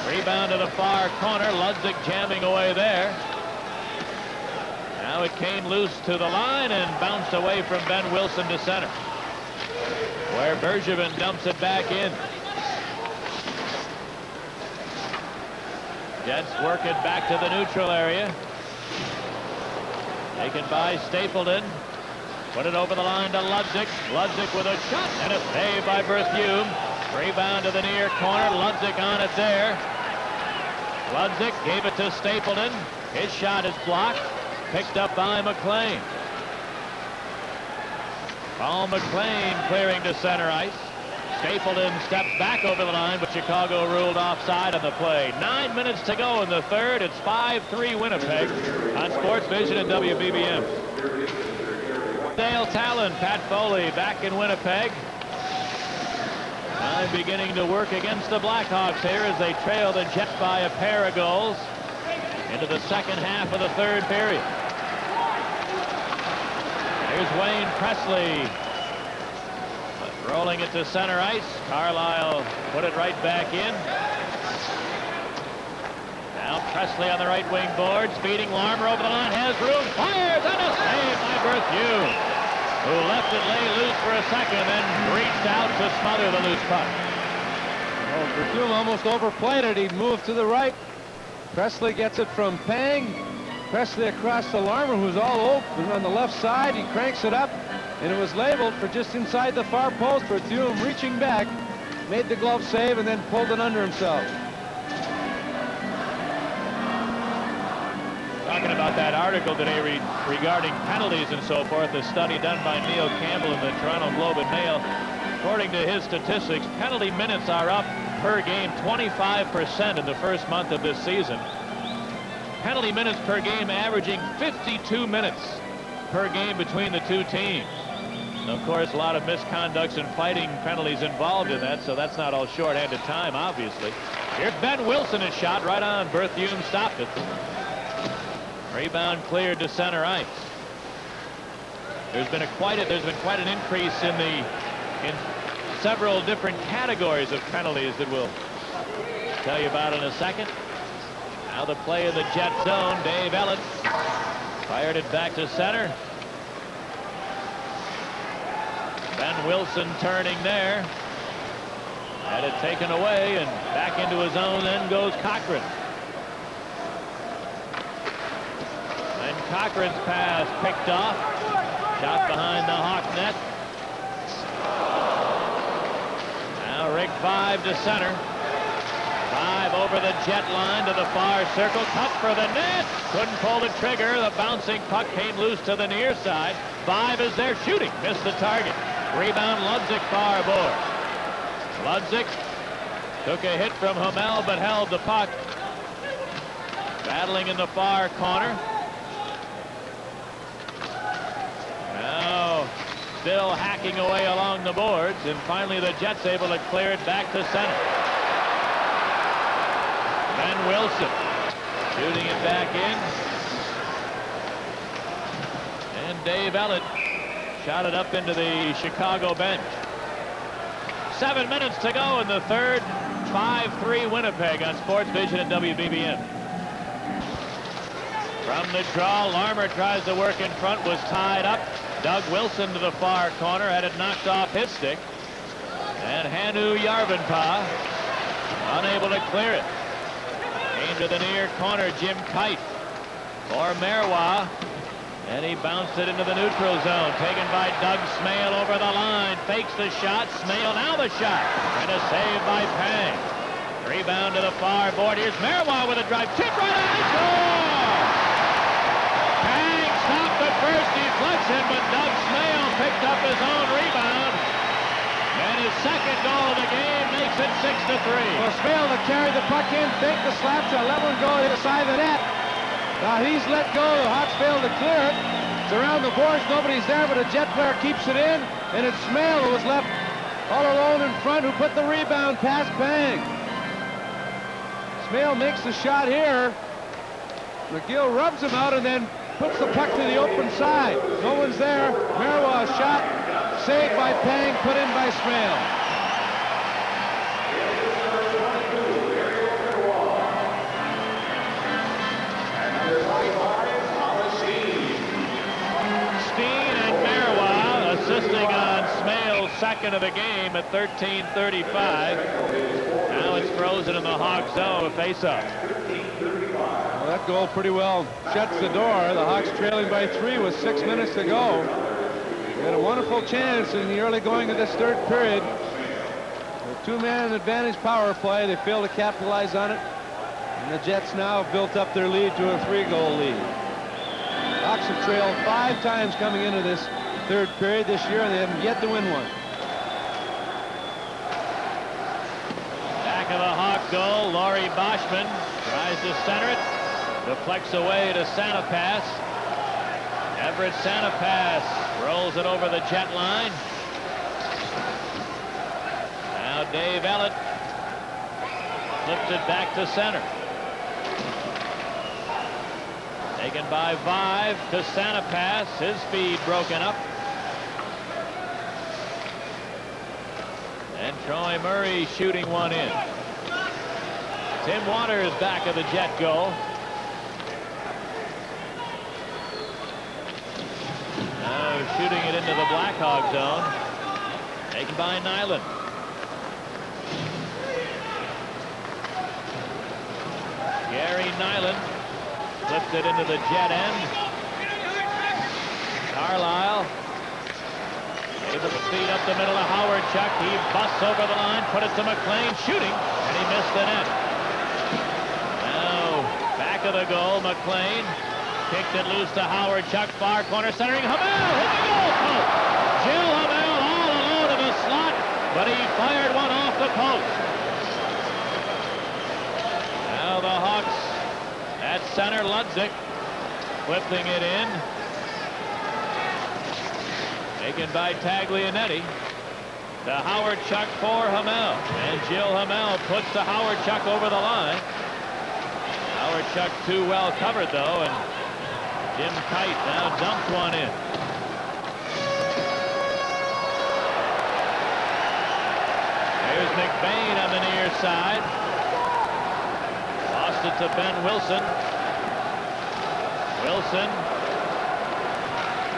Rebound to the far corner. Ludwig jamming away there. Now it came loose to the line and bounced away from Ben Wilson to center, where Bergevin dumps it back in. Jets work it back to the neutral area. Taken by Stapleton. Put it over the line to Ludzik. Ludzik with a shot and a save by Berthiaume. Rebound to the near corner. Ludzik on it there. Ludzik gave it to Stapleton. His shot is blocked. Picked up by McLean. Paul McLean clearing to center ice. Stapleton steps back over the line, but Chicago ruled offside on the play. 9 minutes to go in the third. It's 5-3 Winnipeg on Sports Vision and WBBM. Dale Talon, Pat Foley back in Winnipeg. Time beginning to work against the Blackhawks here as they trail the Jets by a pair of goals into the second half of the third period. Here's Wayne Presley. Rolling it to center ice. Carlisle put it right back in. Now Presley on the right wing board. Speeding Larmer over the line. Has room. Fires and a save by Berthiaume, who left it lay loose for a second, then reached out to smother the loose puck. Oh, Berthiaume almost overplayed it. He moved to the right. Presley gets it from Pang. Presley across to Larmer, who's all open on the left side. He cranks it up, and it was labeled for just inside the far post. Berthiaume reaching back, made the glove save, and then pulled it under himself. Talking about that article today regarding penalties and so forth, a study done by Neil Campbell in the Toronto Globe and Mail. According to his statistics, penalty minutes are up per game 25% in the first month of this season. Penalty minutes per game averaging 52 minutes per game between the two teams. And of course, a lot of misconducts and fighting penalties involved in that, so that's not all shorthanded time, obviously. Here's Ben Wilson, a shot right on. Berthiaume stopped it. Rebound cleared to center ice. There's been quite an increase in several different categories of penalties that we'll tell you about in a second. Now the play of the Jet zone. Dave Ellett fired it back to center. Ben Wilson turning there. Had it taken away and back into his own. Then goes Cochran. And Cochran's pass picked off. Shot behind the Hawk net. Now Rick 5 to center. 5 over the Jet line to the far circle. Cut for the net. Couldn't pull the trigger. The bouncing puck came loose to the near side. 5 is there shooting. Missed the target. Rebound Ludzik far aboard. Ludzik took a hit from Hamel but held the puck. Battling in the far corner. Now still hacking away along the boards, and finally the Jets able to clear it back to center. Ben Wilson shooting it back in. And Dave Ellett shot it up into the Chicago bench. 7 minutes to go in the third. 5-3 Winnipeg on Sports Vision and WBBM. From the draw, Larmer tries to work in front, was tied up. Doug Wilson to the far corner, had it knocked off his stick. And Hannu Järvenpää unable to clear it. Came to the near corner, Jim Kite for Marois. And he bounced it into the neutral zone. Taken by Doug Smale over the line. Fakes the shot. Smale now the shot. And a save by Pang. Rebound to the far board. Here's Marois with a drive. Tip right on. Score! Pang stopped the first deflection, but Doug Smale picked up his own rebound. And his second goal of the game makes it 6-3. Well, Smale to carry the puck in, fake the slap shot, let one go to the side of the net. Now he's let go. The Hawks failed to clear it. It's around the boards. Nobody's there, but a Jet player keeps it in. And it's Smale who was left all alone in front, who put the rebound past Pang. Smale makes the shot here. McGill rubs him out and then puts the puck to the open side. No one's there. Marois shot. Saved by Pang, put in by Smale. Assisting on Smale's second of the game at 13:35. Now it's frozen in the Hawk zone, a face-off. Well, That goal pretty well shuts the door. The Hawks trailing by 3 with 6 minutes to go. They had a wonderful chance in the early going of this third period. A 2-man advantage power play. They failed to capitalize on it. And the Jets now have built up their lead to a 3-goal lead. The Hawks have trailed 5 times coming into this third period this year, and they haven't yet to win one. Back of the Hawk goal, Laurie Boschman tries to center it. Deflects away to Sanapass. Everett Sanapass rolls it over the Jet line. Now Dave Ellett flips it back to center. Taken by Vive to Sanapass. His speed broken up. And Troy Murray shooting one in. Tim Waters back of the Jet goal. Now shooting it into the Blackhawk zone. Taken by Nyland. Gary Nyland flips it into the Jet end. Carlisle able to feed up the middle of Howard Chuck. He busts over the line, put it to McLean, shooting, and he missed the net. Now back of the goal, McLean kicked it loose to Howard Chuck, far corner centering. Hamel hit the goal post. Jill Hamel all alone in the slot, but he fired one off the post. Now the Hawks at center, Ludzik flipping it in. Taken by Taglianetti. To Howard Chuck for Hamel. And Jill Hamel puts to Howard Chuck over the line. Howard Chuck too well covered though, and Jim Kite now dumps one in. Here's McBain on the near side. Lost it to Ben Wilson. Wilson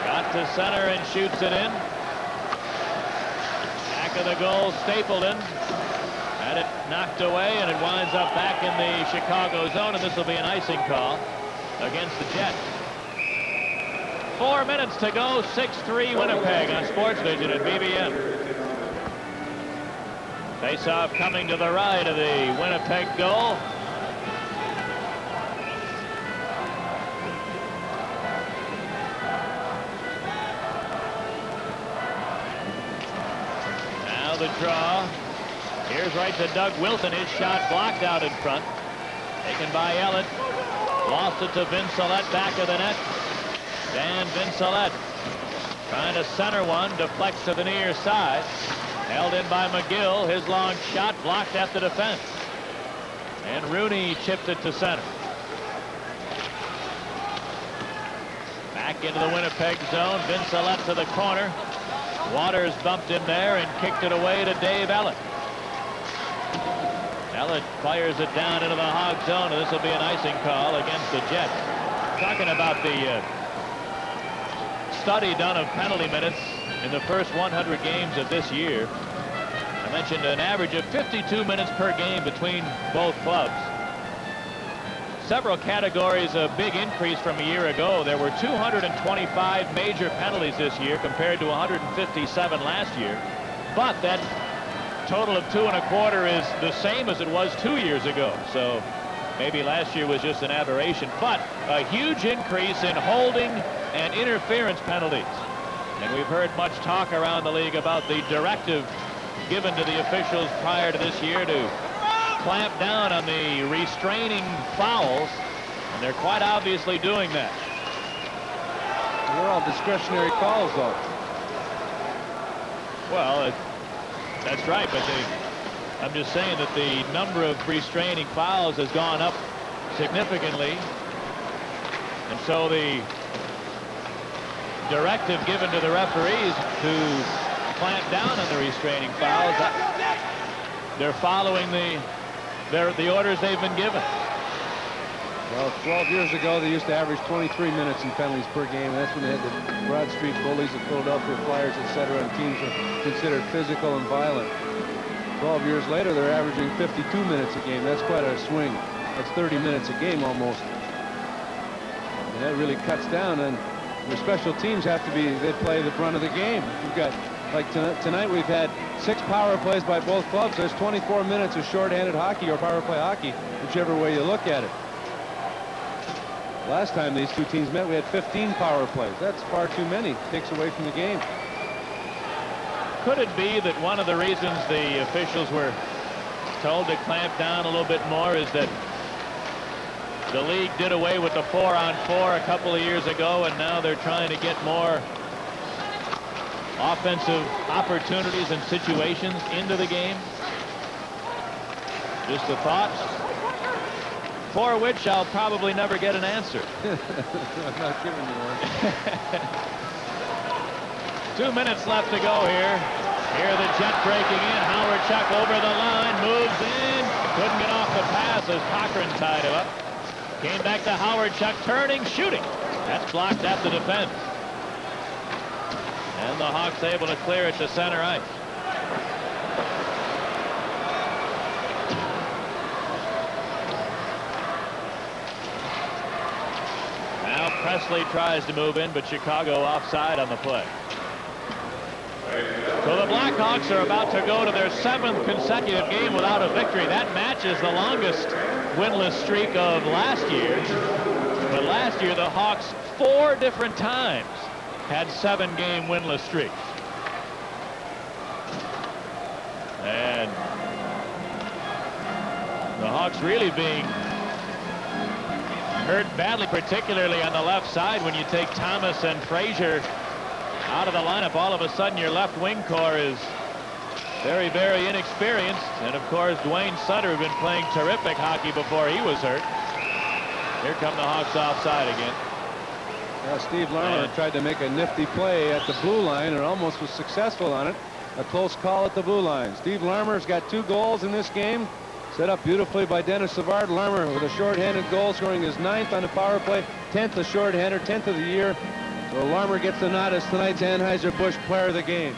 got to center and shoots it in. Back of the goal, Stapleton had it knocked away, and it winds up back in the Chicago zone, and this will be an icing call against the Jets. 4 minutes to go, 6-3 Winnipeg on Sports Vision at BBN. Face-off coming to the right of the Winnipeg goal. The draw. Here's right to Doug Wilson. His shot blocked out in front. Taken by Ellett. Lost it to Vincelette back of the net. Dan Vincelette trying to center one. Deflects to the near side. Held in by McGill. His long shot blocked at the defense. And Rooney chipped it to center. Back into the Winnipeg zone. Vincelette to the corner. Waters bumped him there and kicked it away to Dave Ellett. Ellett fires it down into the Hog zone, and this will be an icing call against the Jets. Talking about the study done of penalty minutes in the first 100 games of this year. I mentioned an average of 52 minutes per game between both clubs. Several categories, a big increase from a year ago. There were 225 major penalties this year compared to 157 last year. But that total of 2.25 is the same as it was 2 years ago. So maybe last year was just an aberration. But a huge increase in holding and interference penalties. And we've heard much talk around the league about the directive given to the officials prior to this year to clamp down on the restraining fouls, and they're quite obviously doing that. They're all discretionary calls, though. Well, that's right, but I'm just saying that the number of restraining fouls has gone up significantly, and so the directive given to the referees to clamp down on the restraining fouls, they're following the orders they've been given. Well, 12 years ago, they used to average 23 minutes in penalties per game. That's when they had the Broad Street Bullies, the Philadelphia Flyers, etc., and teams were considered physical and violent. 12 years later, they're averaging 52 minutes a game. That's quite a swing. That's 30 minutes a game almost. And that really cuts down, and your special teams have to be, they play the brunt of the game. You've got, like tonight we've had 6 power plays by both clubs. There's 24 minutes of shorthanded hockey or power play hockey, whichever way you look at it. Last time these two teams met, we had 15 power plays. That's far too many. Takes away from the game. Could it be that one of the reasons the officials were told to clamp down a little bit more is that the league did away with the 4-on-4 a couple of years ago, and now they're trying to get more offensive opportunities and situations into the game? Just a thought, for which I'll probably never get an answer. I'm not giving you one. 2 minutes left to go here. Here the Jet breaking in. Howard Chuck over the line, moves in. Couldn't get off the pass as Cochran tied him up. Came back to Howard Chuck, turning, shooting. That's blocked at the defense. And the Hawks able to clear it to center ice. Now Presley tries to move in, but Chicago offside on the play. So the Blackhawks are about to go to their 7th consecutive game without a victory. That matches the longest winless streak of last year. But last year, the Hawks 4 different times had 7-game winless streaks. And the Hawks really being hurt badly, particularly on the left side. When you take Thomas and Frazier out of the lineup, all of a sudden your left wing core is very, very inexperienced. And of course, Dwayne Sutter, who'd been playing terrific hockey before he was hurt. Here come the Hawks offside again. Steve Larmer tried to make a nifty play at the blue line and almost was successful on it. A close call at the blue line. Steve Larmer's got 2 goals in this game. Set up beautifully by Dennis Savard. Larmer with a shorthanded goal, scoring his 9th on the power play, 10th a shorthander, 10th of the year. So Larmer gets the nod as tonight's Anheuser-Busch Player of the Game.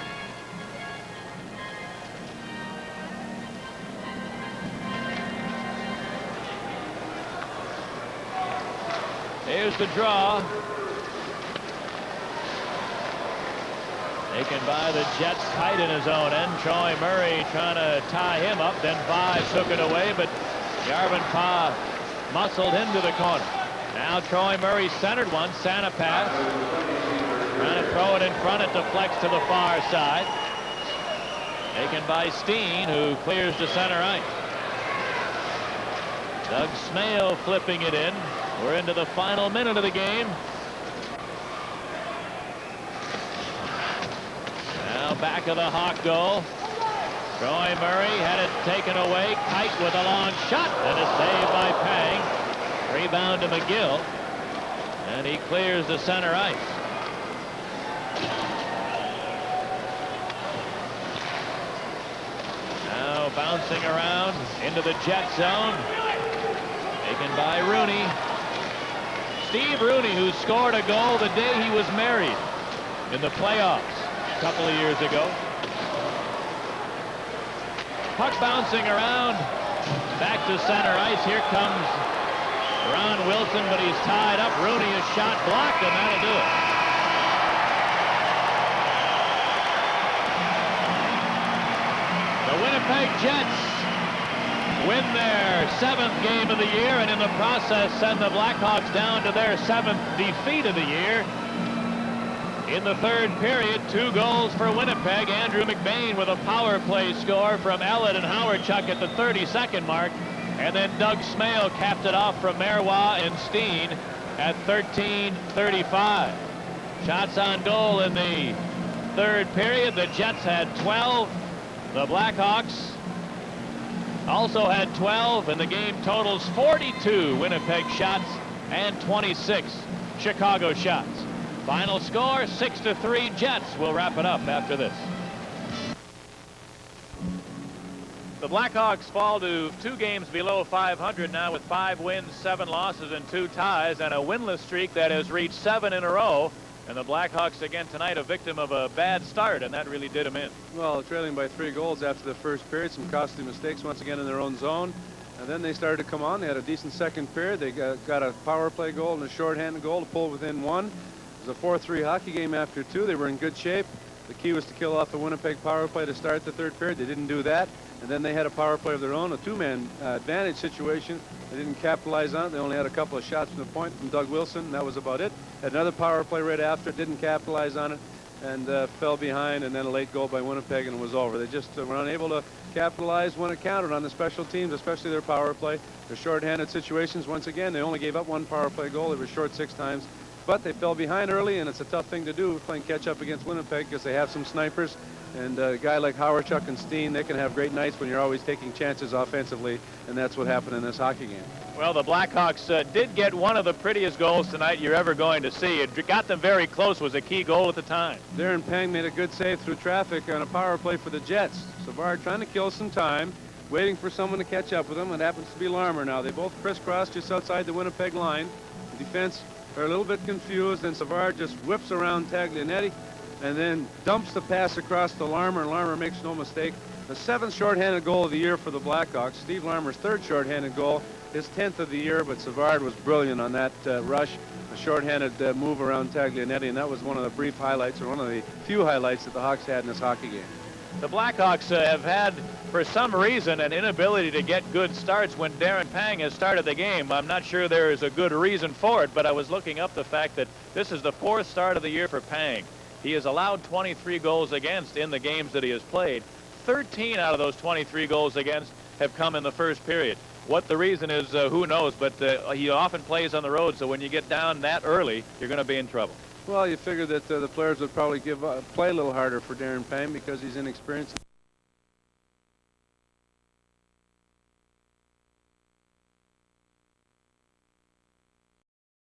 Here's the draw. Taken by the Jets tight in his own end. Troy Murray trying to tie him up. Then Five took it away, but Yarvin Pa muscled into the corner. Now Troy Murray centered one. Santa pass. Trying to throw it in front. It deflects to the far side. Taken by Steen, who clears to center ice. Doug Smale flipping it in. We're into the final minute of the game. Now back of the Hawk goal. Troy Murray had it taken away. Kite with a long shot and a save by Pang. Rebound to McGill. And he clears the center ice. Now bouncing around into the Jet zone. Taken by Rooney. Steve Rooney, who scored a goal the day he was married in the playoffs a couple of years ago. Puck bouncing around. Back to center ice. Here comes Ron Wilson, but he's tied up. Rooney is shot blocked, and that'll do it. The Winnipeg Jets win their 7th game of the year, and in the process send the Blackhawks down to their 7th defeat of the year. In the 3rd period, 2 goals for Winnipeg. Andrew McBain with a power play score from Ellett and Howard Chuck at the 32nd mark. And then Doug Smale capped it off from Marois and Steen at 13:35. Shots on goal in the 3rd period. The Jets had 12. The Blackhawks also had 12, and the game totals 42 Winnipeg shots and 26 Chicago shots. Final score 6-3 Jets. We'll wrap it up after this. The Blackhawks fall to 2 games below 500 now with 5 wins, 7 losses, and 2 ties, and a winless streak that has reached 7 in a row. And the Blackhawks again tonight a victim of a bad start, and that really did them in. Well, trailing by 3 goals after the 1st period. Some costly mistakes once again in their own zone. And then they started to come on. They had a decent second period. They got a power play goal and a shorthanded goal to pull within one. It was a 4-3 hockey game after two. They were in good shape. The key was to kill off the Winnipeg power play to start the third period. They didn't do that. And then they had a power play of their own, a two-man advantage situation. They didn't capitalize on it. They only had a couple of shots from the point from Doug Wilson, and that was about it. Had another power play right after, didn't capitalize on it, and fell behind, and then a late goal by Winnipeg, and it was over. They just were unable to capitalize when it counted on the special teams, especially their power play. Their shorthanded situations, once again, they only gave up one power play goal. They were short 6 times. But they fell behind early, and it's a tough thing to do playing catch-up against Winnipeg because they have some snipers. And a guy like Howardchuk and Steen, they can have great nights when you're always taking chances offensively, and that's what happened in this hockey game. Well, the Blackhawks did get one of the prettiest goals tonight you're ever going to see. It got them very close, was a key goal at the time. Darren Pang made a good save through traffic on a power play for the Jets. Savard trying to kill some time, waiting for someone to catch up with him. It happens to be Larmer now. They both crisscross just outside the Winnipeg line. The defense are a little bit confused, and Savard just whips around Taglianetti and then dumps the pass across to Larmer, and Larmer makes no mistake. The 7th shorthanded goal of the year for the Blackhawks. Steve Larmer's 3rd shorthanded goal, his 10th of the year, but Savard was brilliant on that rush, a shorthanded move around Taglianetti, and that was one of the brief highlights, or one of the few highlights that the Hawks had in this hockey game. The Blackhawks have had, for some reason, an inability to get good starts when Darren Pang has started the game. I'm not sure there is a good reason for it, but I was looking up the fact that this is the 4th start of the year for Pang. He has allowed 23 goals against in the games that he has played. 13 out of those 23 goals against have come in the first period. What the reason is, who knows, but he often plays on the road, so when you get down that early, you're going to be in trouble. Well, you figure that the players would probably play a little harder for Darren Pang because he's inexperienced.